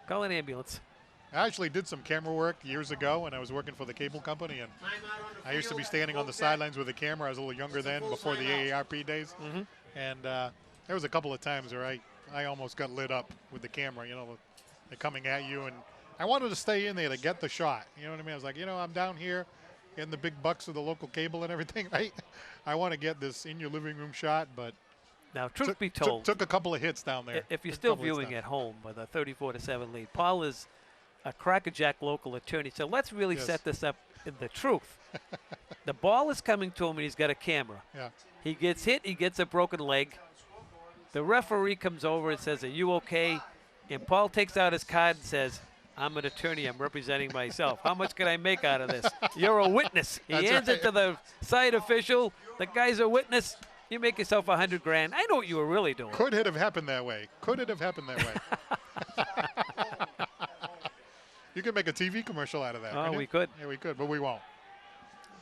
Call an ambulance. I actually did some camera work years ago when I was working for the cable company, and I used to be standing on the sidelines with the camera. I was a little younger then, before the AARP days. And there was a couple of times where I almost got lit up with the camera, you know, they're coming at you. And I wanted to stay in there to get the shot. You know what I mean? I was like, you know, I'm down here getting the big bucks of the local cable and everything, right? I want to get this in your living room shot, but now, truth be told, took a couple of hits down there. If you're still viewing at home with a 34-7 lead, Paul is a crackerjack local attorney. So let's really set this up in the truth. The ball is coming to him, and he's got a camera. Yeah. He gets hit. He gets a broken leg. The referee comes over and says, "Are you okay?" And Paul takes out his card and says, "I'm an attorney. I'm representing myself. How much can I make out of this? You're a witness." He hands it to the side official. The guy's a witness. You make yourself $100,000. I know what you were really doing. Could it have happened that way? Could it have happened that way? You could make a TV commercial out of that. Oh, we could. Yeah, we could, but we won't.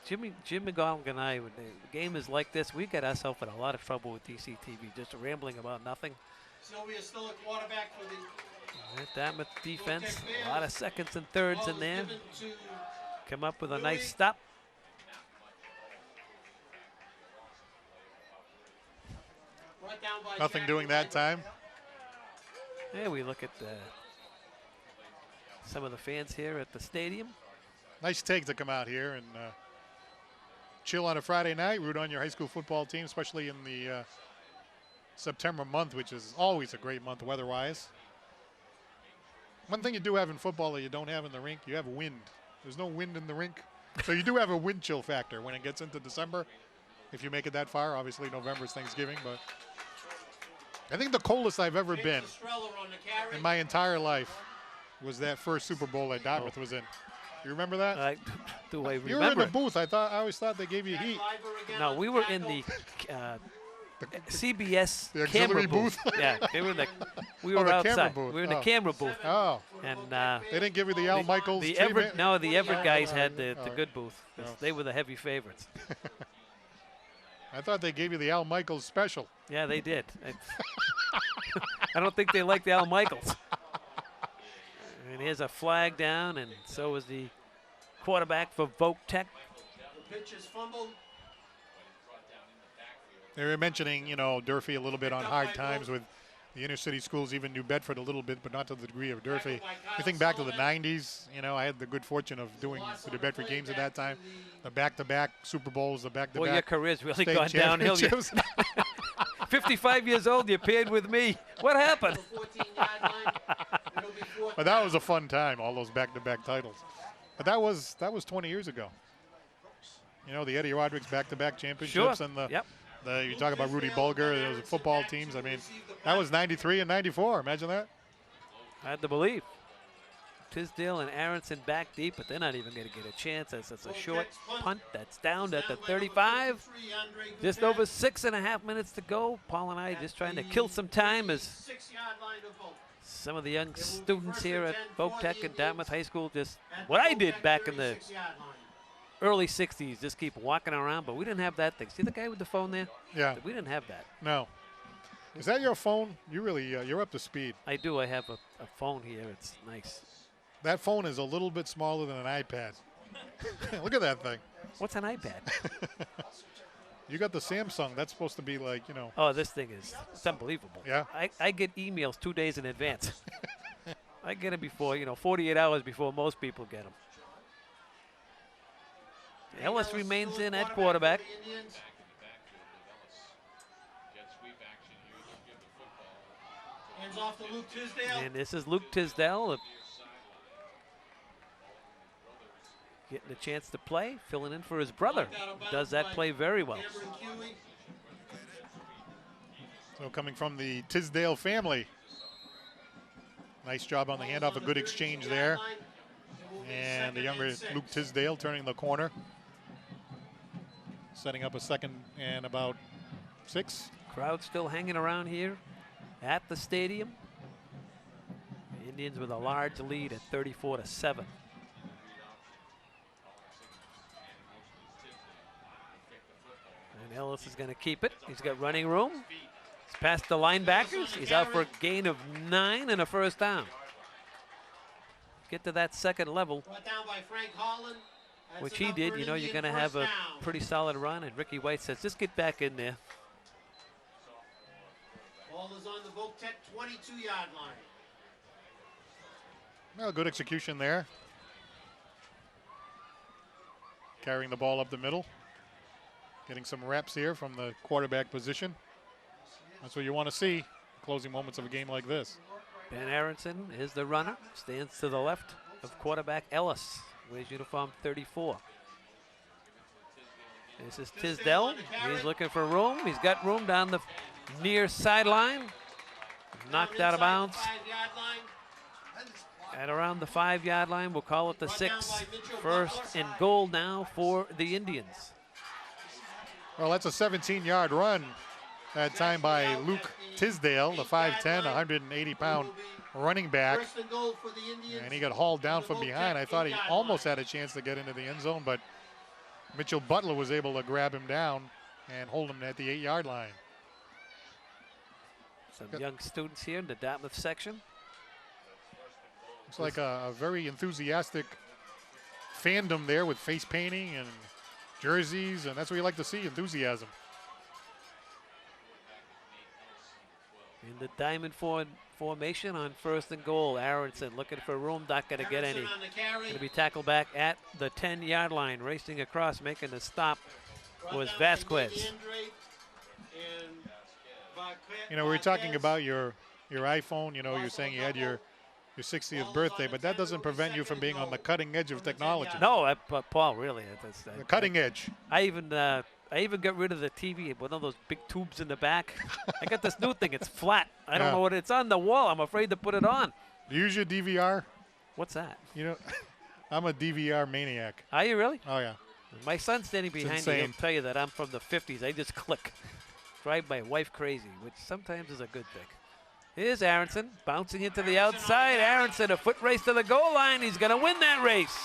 Jim McGonigal and I, when the game is like this, we get ourselves in a lot of trouble with DCTV, just rambling about nothing. Sylvia's still a quarterback for the Dartmouth defense, a lot of seconds and thirds in there. given to Come up with a nice stop. brought down by Nothing Jack doing that White. time. Yeah, we look at some of the fans here at the stadium. Nice take to come out here and chill on a Friday night, root on your high school football team, especially in the September month, which is always a great month weather-wise. One thing you do have in football that you don't have in the rink, you have wind. There's no wind in the rink. So you do have a wind chill factor when it gets into December. If you make it that far, obviously November is Thanksgiving, but I think the coldest I've ever been Estrella on the carry. in my entire life was that first Super Bowl that Dartmouth was in. You remember that? Do I remember? You were in the booth. I always thought they gave you heat. No, we were in the CBS The camera auxiliary booth? Yeah, we were Oh, the the camera outside. booth. We were in the Oh. camera booth. Oh, And they didn't give you the Al Michaels the treatment? Everett, no, the Everett guys all had right, the all right. good booth. 'Cause Oh. they were the heavy favorites. I thought they gave you the Al Michaels special. Yeah, they did. I don't think they liked Al Michaels. And here's a flag down, and so is the quarterback for Voc-Tech. The pitch is fumbled. They were mentioning, Durfee a little bit on hard times with the inner city schools, even New Bedford a little bit, but not to the degree of Durfee. You think back to the 90s, I had the good fortune of doing the New Bedford games at that time. The back-to-back Super Bowls, the back-to-back Boy, your career's really state gone downhill. You're championships. 55 years old, you paired with me. What happened? The 14-yard line. It'll be fourth But that was a fun time, all those back-to-back titles. But that was 20 years ago. The Eddie Rodriguez back-to-back championships Sure. and the Yep. you talk about Rudy Bulger, those football teams. I mean, that was 93 and 94. Imagine that. Hard to believe. Tisdale and Aronson back deep, but they're not even going to get a chance. That's a short punt that's down at the 35. Just over 6.5 minutes to go. Paul and I just trying to kill some time as 6-yard line of Voc. some of the young students here at Voc-Tech and Dartmouth High School just what I did back in the 36-yard line. early 60s, just keep walking around, but we didn't have that thing. See the guy with the phone there? Yeah. We didn't have that. No. Is that your phone? You really, you're up to speed. I do. I have a phone here. It's nice. That phone is a little bit smaller than an iPad. Look at that thing. What's an iPad? You got the Samsung. That's supposed to be like, Oh, this thing it's unbelievable. Yeah? I get emails 2 days in advance. I get them before, 48 hours before most people get them. Ellis remains in at quarterback. For the Indians. Hands off to Luke Tisdale. And this is Luke Tisdale getting a chance to play, filling in for his brother. Does that play very well. Cameron Huey. So coming from the Tisdale family. Nice job on the handoff, a good exchange there. And the younger Luke Tisdale turning the corner. Setting up a 2nd and about 6. Crowd still hanging around here at the stadium. The Indians with a large lead at 34-7. And Ellis is going to keep it. He's got running room. He's past the linebackers. He's out for a gain of 9 and a first down. Get to that second level, Brought down by Frank Holland. That's which he enough did. for an You know, you're Indian going to have first a down. pretty solid run. And Ricky White says, just get back in there. Ball is on the Voc-Tech 22-yard line. Well, good execution there. Carrying the ball up the middle. Getting some reps here from the quarterback position. That's what you want to see, closing moments of a game like this. Ben Aronson is the runner. Stands to the left of quarterback Ellis. Wears uniform 34. This is Tisdale. He's looking for room. He's got room down the near sideline. Knocked out of bounds. 5-yard line. At around the 5-yard line, we'll call it the 6. First and goal now for the Indians. Well, that's a 17-yard run that time by Luke Tisdale, the 5'10", 180-pound running back. First and goal for the Indians. And he got hauled down from behind. I thought he almost had a chance to get into the end zone, but Mitchell Butler was able to grab him down and hold him at the 8-yard line. Some young students here in the Dartmouth section. Looks like a very enthusiastic fandom there with face painting and jerseys, and that's what you like to see, enthusiasm. In the diamond formation on first and goal. Aronson looking for room, not going to get any. Aronson on the carry. Going to be tackled back at the 10-yard line. Racing across, making the stop Brought was down by Vasquez. Nick Andre and You know, we were talking Vasquez. about your iPhone. You know, you're saying you had your 60th birthday, but that doesn't prevent you from being on the cutting edge of technology. No, Paul, really. The cutting edge. I even got rid of the TV, one of those big tubes in the back. I got this new thing. It's flat. I don't Yeah. know what it's on the wall. I'm afraid to put it on. Do you use your DVR? What's that? You know, I'm a DVR maniac. Are you really? Oh, yeah. My son's standing behind me. He'll insane. tell you that I'm from the 50s. I just click. Drive my wife crazy, which sometimes is a good thing. Here's Aronson bouncing into the outside. Aronson, a foot race to the goal line. He's going to win that race.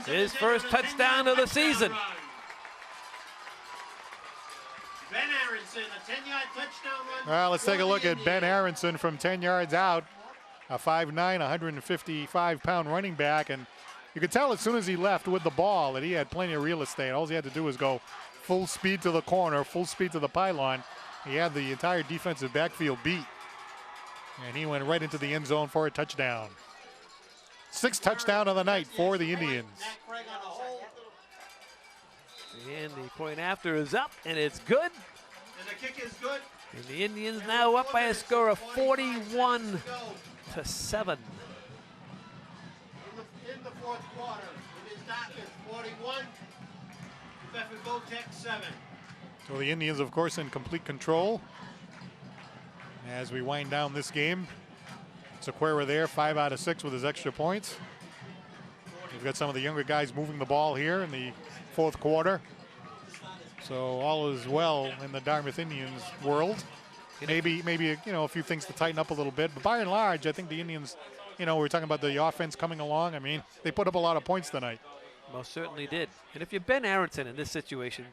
His first touchdown of the season. Ben Aronson, a 10-yard touchdown run. Well, let's take a look at Ben Indians. Aronson from 10 yards out. A 5'9", 155-pound running back. And you could tell as soon as he left with the ball that he had plenty of real estate. All he had to do was go full speed to the corner, full speed to the pylon. He had the entire defensive backfield beat. And he went right into the end zone for a touchdown. 6th touchdown of the night for the Indians. Matt Craig on a hold. And the point after is up, and it's good. And the kick is good. And the Indians now up by a score of 41 to go to 7. in the fourth quarter. It is Dartmouth 41, Bedford Voc-Tech 7. So the Indians, of course, in complete control as we wind down this game. Sequeira there, 5 out of 6 with his extra points. We've got some of the younger guys moving the ball here in the fourth quarter. So all is well in the Dartmouth Indians world. Maybe a few things to tighten up a little bit, but by and large, I think the Indians, we're talking about the offense coming along. I mean, they put up a lot of points tonight. Most certainly did. And if you're Ben Aronson in this situation,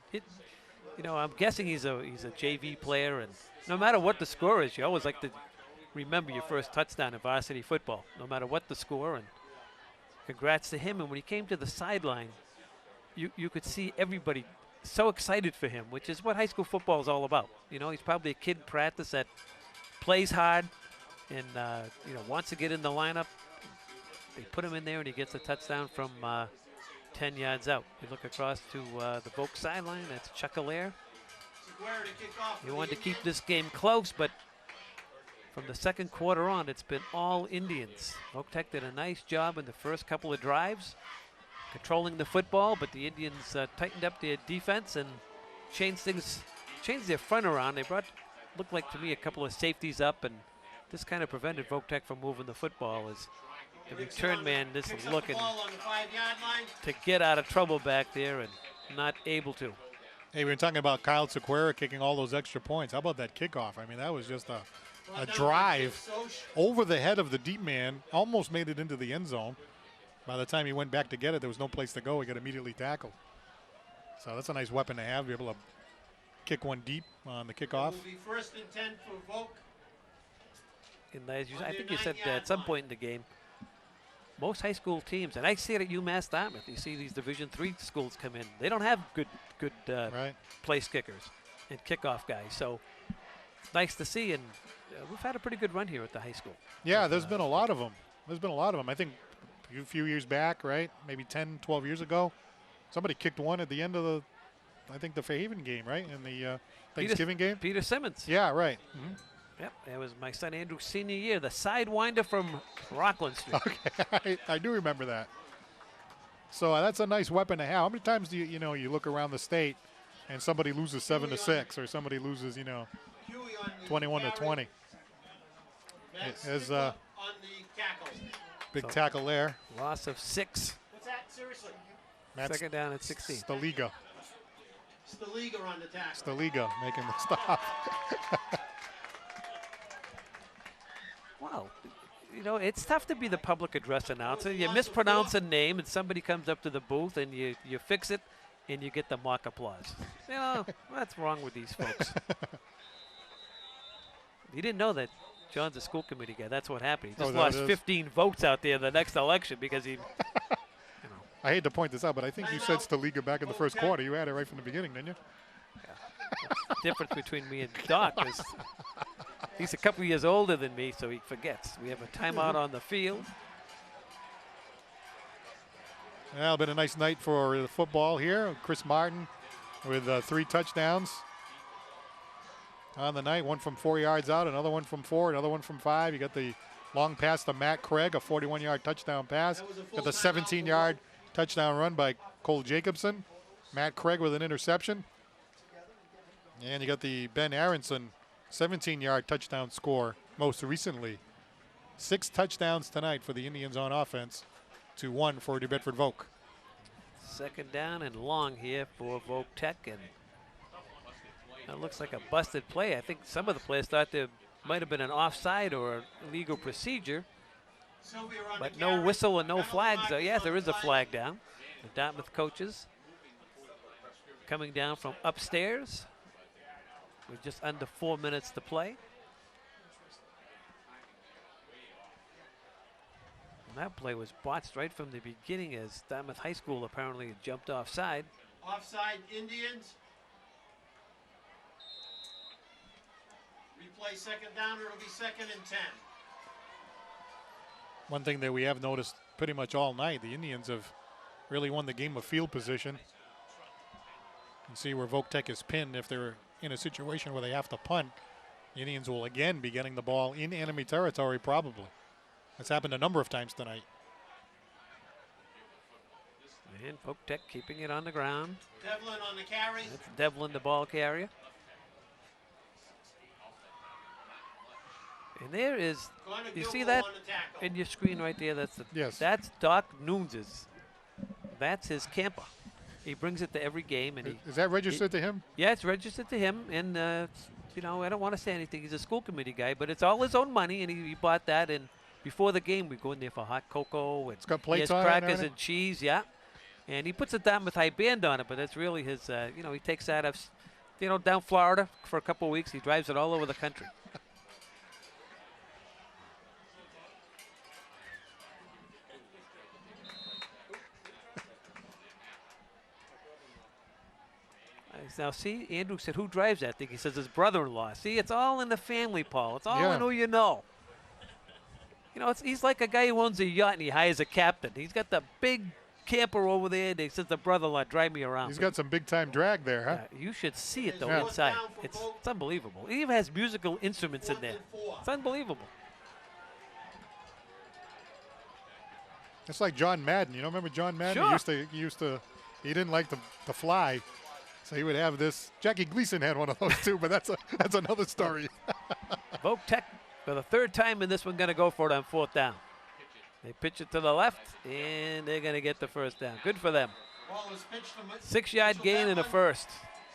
I'm guessing he's a JV player, and no matter what the score is, you always like to remember your first touchdown in varsity football, no matter what the score. And congrats to him. And when he came to the sideline, you could see everybody so excited for him, which is what high school football is all about. He's probably a kid in practice that plays hard and wants to get in the lineup. They put him in there, and he gets a touchdown from 10 yards out. You look across to the Voc sideline. That's Chuck Allaire. He wanted to keep this game close, but from the second quarter on, it's been all Indians. Voc-Tech did a nice job in the first couple of drives, controlling the football, but the Indians tightened up their defense and changed their front around. They looked like to me a couple of safeties up, and this kind of prevented Voc-Tech from moving the football as the return man just looking to get out of trouble back there and not able to. Hey, we were talking about Kyle Sequeira kicking all those extra points. How about that kickoff? I mean, that was just a drive over the head of the deep man, almost made it into the end zone. By the time he went back to get it, there was no place to go. He got immediately tackled. So that's a nice weapon to have, be able to kick one deep on the kickoff. It will be 1st and 10 for Voc. And I think you said that at some point in the game, most high school teams, and I see it at UMass Dartmouth, you see these Division III schools come in. They don't have good right. place kickers and kickoff guys. So it's nice to see, and we've had a pretty good run here at the high school. Yeah, there's been a lot of them. I think a few years back, right, maybe 10, 12 years ago, somebody kicked one at the end of the Fairhaven game, right, in the Thanksgiving game? Peter Simmons. Yeah, right. Mm-hmm. Yep, it was my son Andrew's senior year, the sidewinder from Rockland Street. Okay, I do remember that. So that's a nice weapon to have. How many times do you look around the state and somebody loses 7-6 or somebody loses 21-20? There's on the tackle. Big tackle there. Loss of 6. What's that? Seriously? Matt Second down at 16. Staliga on the tackle. Staliga making the stop. Wow. It's tough to be the public address announcer. You mispronounce a name, and somebody comes up to the booth, and you fix it, and you get the mock applause. What's wrong with these folks? You didn't know that John's a school committee guy. That's what happened. He just lost 15 votes out there in the next election because he. I hate to point this out, but I think you said Staliga back in the first quarter. You had it right from the beginning, didn't you? Yeah. The difference between me and Doc is he's a couple years older than me, so he forgets. We have a timeout on the field. Well, been a nice night for the football here. Chris Martin with 3 touchdowns on the night. One from 4 yards out, another one from 4, another one from 5. You got the long pass to Matt Craig, a 41-yard touchdown pass. Got the 17-yard touchdown run by Cole Jacobson. Matt Craig with an interception. And you got the Ben Aronson 17-yard touchdown score most recently. 6 touchdowns tonight for the Indians on offense. 2-1 for New Bedford Voc. Second down and long here for Voc-Tech, and that looks like a busted play. I think some of the players thought there might have been an offside or a legal procedure, but no whistle and no flags. So yes, there is a flag down. The Dartmouth coaches coming down from upstairs with just under 4 minutes to play. And that play was botched right from the beginning as Dartmouth High School apparently jumped offside. Offside Indians. Replay second down, it'll be 2nd and 10. One thing that we have noticed pretty much all night, the Indians have really won the game of field position. You can see where Voc-Tech is pinned. If they're in a situation where they have to punt, the Indians will again be getting the ball in enemy territory probably. That's happened a number of times tonight. And Voc-Tech keeping it on the ground. Devlin on the carry. That's Devlin, the ball carrier. And there is, you see that in your screen right there? That's the, yes. That's Doc Nunes's. That's his camper. He brings it to every game, and Is that registered to him? Yeah, it's registered to him, and you know, I don't want to say anything. He's a school committee guy, but it's all his own money, and he bought that. And before the game, we go in there for hot cocoa. And it's got plates on it, crackers and cheese, yeah. And he puts a Dartmouth High band on it, but that's really his. You know, he takes that up, you know, down Florida for a couple of weeks. He drives it all over the country. Now, see, Andrew said, who drives that thing? He says his brother-in-law. See, it's all in the family, Paul. It's all in who you know. You know, he's like a guy who owns a yacht and he hires a captain. He's got the big camper over there. And he says, the brother-in-law, drive me around. He's got some big-time drag there, huh? You should see it, though, inside. It's unbelievable. It even has musical instruments in there. It's unbelievable. It's like John Madden. You know, remember John Madden? Sure. He didn't like to fly. So he would have this. Jackie Gleason had one of those too, but that's another story. Voc-Tech for the third time in this one going to go for it on 4th down. They pitch it to the left, and they're going to get the first down. Good for them. 6-yard gain and a first.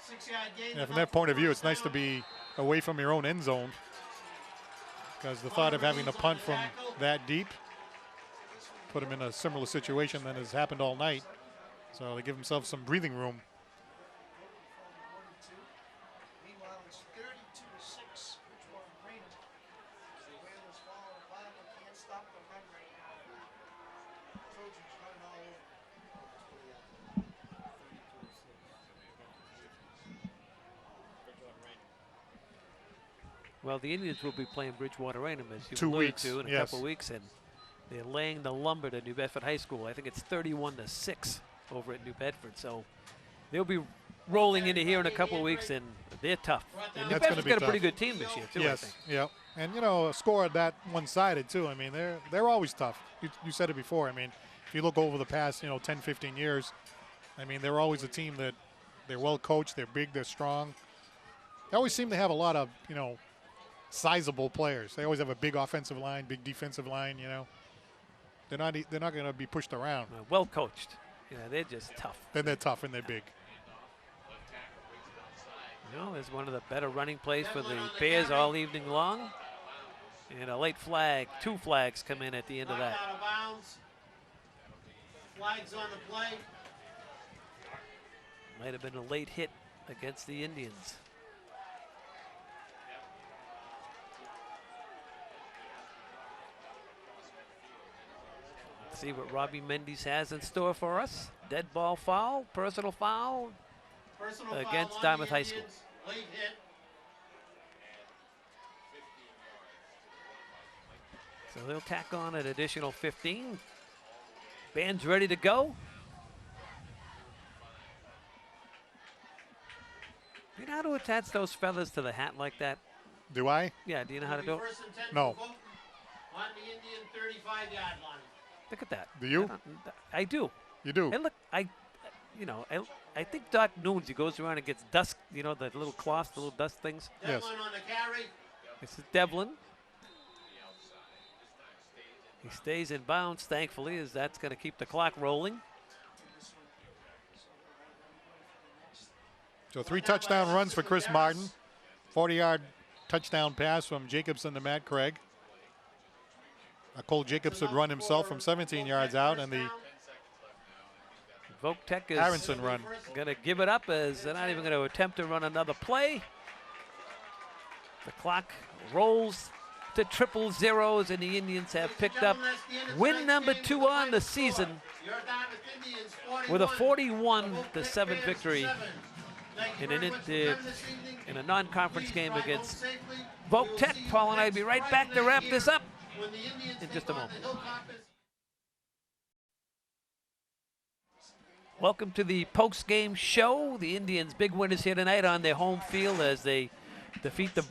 6-yard gain. Yeah, from that point of view, it's nice to be away from your own end zone, because the thought of having to punt from that deep put him in a similar situation than has happened all night. So they give themselves some breathing room. Well, the Indians will be playing Bridgewater Raynham, as you 2 alluded weeks, to, in a couple weeks, and they're laying the lumber to New Bedford High School. I think it's 31-6 over at New Bedford, so they'll be rolling into here in a couple of weeks, and they're tough. And New Bedford's got a pretty good team this year, too, I think. Yeah, and, you know, a score that one-sided, too. I mean, they're always tough. You said it before. I mean, if you look over the past, 10, 15 years, I mean, they're always a team that they're well coached, they're big, they're strong. They always seem to have a lot of, sizable players. They always have a big offensive line, big defensive line, They're not going to be pushed around. Well coached. They're just tough. Then they're tough and they're big. There's one of the better running plays for the Bears all evening long. And a late flag. 2 flags come in at the end of that. Out of bounds. Flags on the play. Might have been a late hit against the Indians. Let's see what Robbie Mendes has in store for us. Dead ball foul, personal foul against Dartmouth High School. Late hit. So they'll tack on an additional 15. Band's ready to go. Do you know how to attach those feathers to the hat like that? Do I? Yeah, do you know how to do it? No. On the Indian 35-yard line. Look at that. Do you? I do. You do? And look, I think Doc Nunes, he goes around and gets dust, the little cloths, the little dust things. Devlin on the carry. This is Devlin. He stays in bounds, thankfully, as that's going to keep the clock rolling. So 3 touchdown runs for Chris Martin. 40-yard touchdown pass from Jacobson to Matt Craig. Cole Jacobson run himself from 17 yards out, and the Voc-Tech is Aronson run. going to give it up as they're not even going to attempt to run another play. The clock rolls to triple zeros, and the Indians have picked up win number 2 on the season with a 41-7 victory in a non-conference game against Voc-Tech. Paul and I will be right back to wrap this up in just a moment. Welcome to the post-game show. The Indians' big winners here tonight on their home field as they defeat the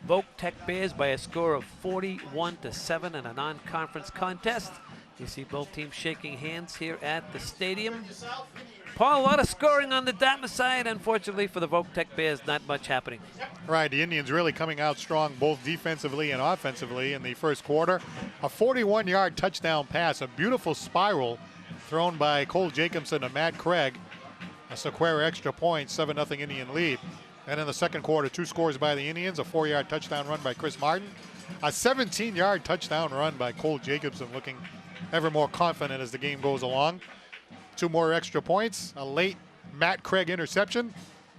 Voc-Tech Bears by a score of 41-7 in a non-conference contest. You see both teams shaking hands here at the stadium. Paul, a lot of scoring on the Dartmouth side. Unfortunately for the Voc-Tech Bears, not much happening. Right, the Indians really coming out strong both defensively and offensively in the first quarter. A 41-yard touchdown pass, a beautiful spiral thrown by Cole Jacobson to Matt Craig. A Sequoia extra point, 7-0 Indian lead. And in the second quarter, 2 scores by the Indians, a 4-yard touchdown run by Chris Martin, a 17-yard touchdown run by Cole Jacobson, looking ever more confident as the game goes along. 2 more extra points, a late Matt Craig interception,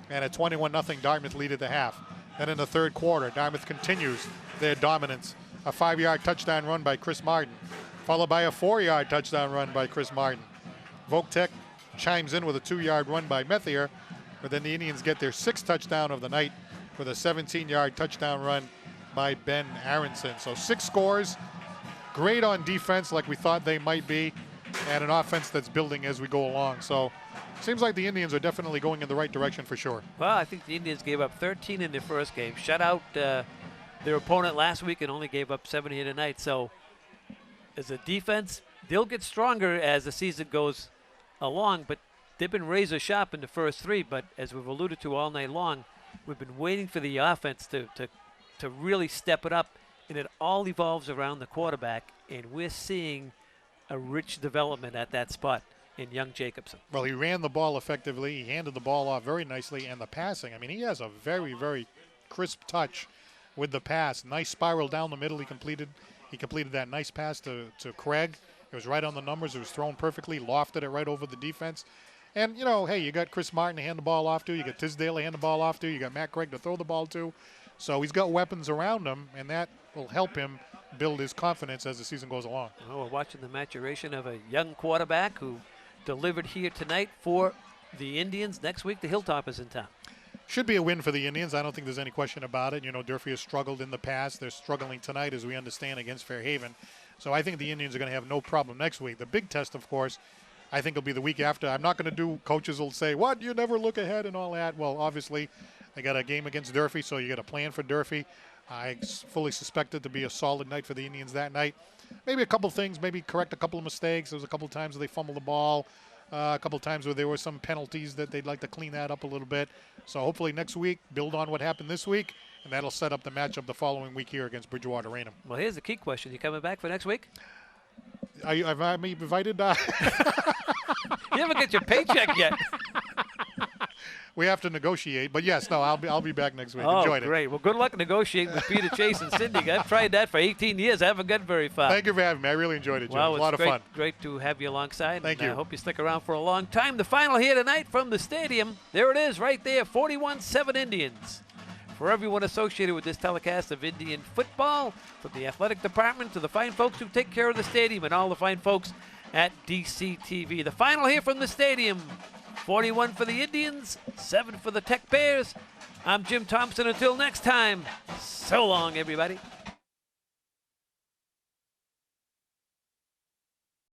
and a 21-0 Dartmouth lead at the half. Then in the third quarter, Dartmouth continues their dominance. A 5-yard touchdown run by Chris Martin, followed by a 4-yard touchdown run by Chris Martin. Voc-Tech chimes in with a 2-yard run by Methier, but then the Indians get their 6th touchdown of the night with a 17-yard touchdown run by Ben Aronson. So 6 scores, great on defense like we thought they might be, and an offense that's building as we go along. So seems like the Indians are definitely going in the right direction for sure. Well, I think the Indians gave up 13 in their first game, shut out their opponent last week and only gave up 7 here tonight. So as a defense, they'll get stronger as the season goes along, but they've been razor sharp in the first 3, but as we've alluded to all night long, we've been waiting for the offense to really step it up, and it all evolves around the quarterback, and we're seeing a rich development at that spot in young Jacobson. Well, he ran the ball effectively. He handed the ball off very nicely, and the passing, I mean, he has a very, very crisp touch with the pass. Nice spiral down the middle he completed. He completed that nice pass to Craig. It was right on the numbers. It was thrown perfectly, lofted it right over the defense. And, you know, hey, you got Chris Martin to hand the ball off to. You got Tisdale to hand the ball off to. You got Matt Craig to throw the ball to. So he's got weapons around him, and that will help him build his confidence as the season goes along. Well, we're watching the maturation of a young quarterback who delivered here tonight for the Indians. Next week, the Hilltop is in town. Should be a win for the Indians. I don't think there's any question about it. You know, Durfee has struggled in the past. They're struggling tonight, as we understand, against Fairhaven. So I think the Indians are going to have no problem next week. The big test, of course, I think will be the week after. I'm not going to do, coaches will say, what, you never look ahead and all that. Well, obviously, they got a game against Durfee, so you got a plan for Durfee. I fully suspect it to be a solid night for the Indians that night. Maybe a couple things, maybe correct a couple of mistakes. There was a couple of times where they fumbled the ball, a couple of times where there were some penalties that they'd like to clean that up a little bit. So hopefully next week, build on what happened this week, and that'll set up the matchup the following week here against Bridgewater Raynham. Well, here's the key question. You coming back for next week? Have I been invited? You haven't got your paycheck yet. We have to negotiate, but yes, no, I'll be back next week. Oh, Enjoyed great. Well, good luck negotiating with Peter Chase and Cindy. I've tried that for 18 years. I haven't got very far. Thank you for having me. I really enjoyed it, Joe. Well, it was a lot of fun. Great to have you alongside. Thank you. I hope you stick around for a long time. The final here tonight from the stadium. There it is right there, 41-7 Indians. For everyone associated with this telecast of Indian football, from the athletic department to the fine folks who take care of the stadium and all the fine folks at DCTV. The final here from the stadium, 41 for the Indians, 7 for the Tech Bears. I'm Jim Thompson. Until next time, so long, everybody.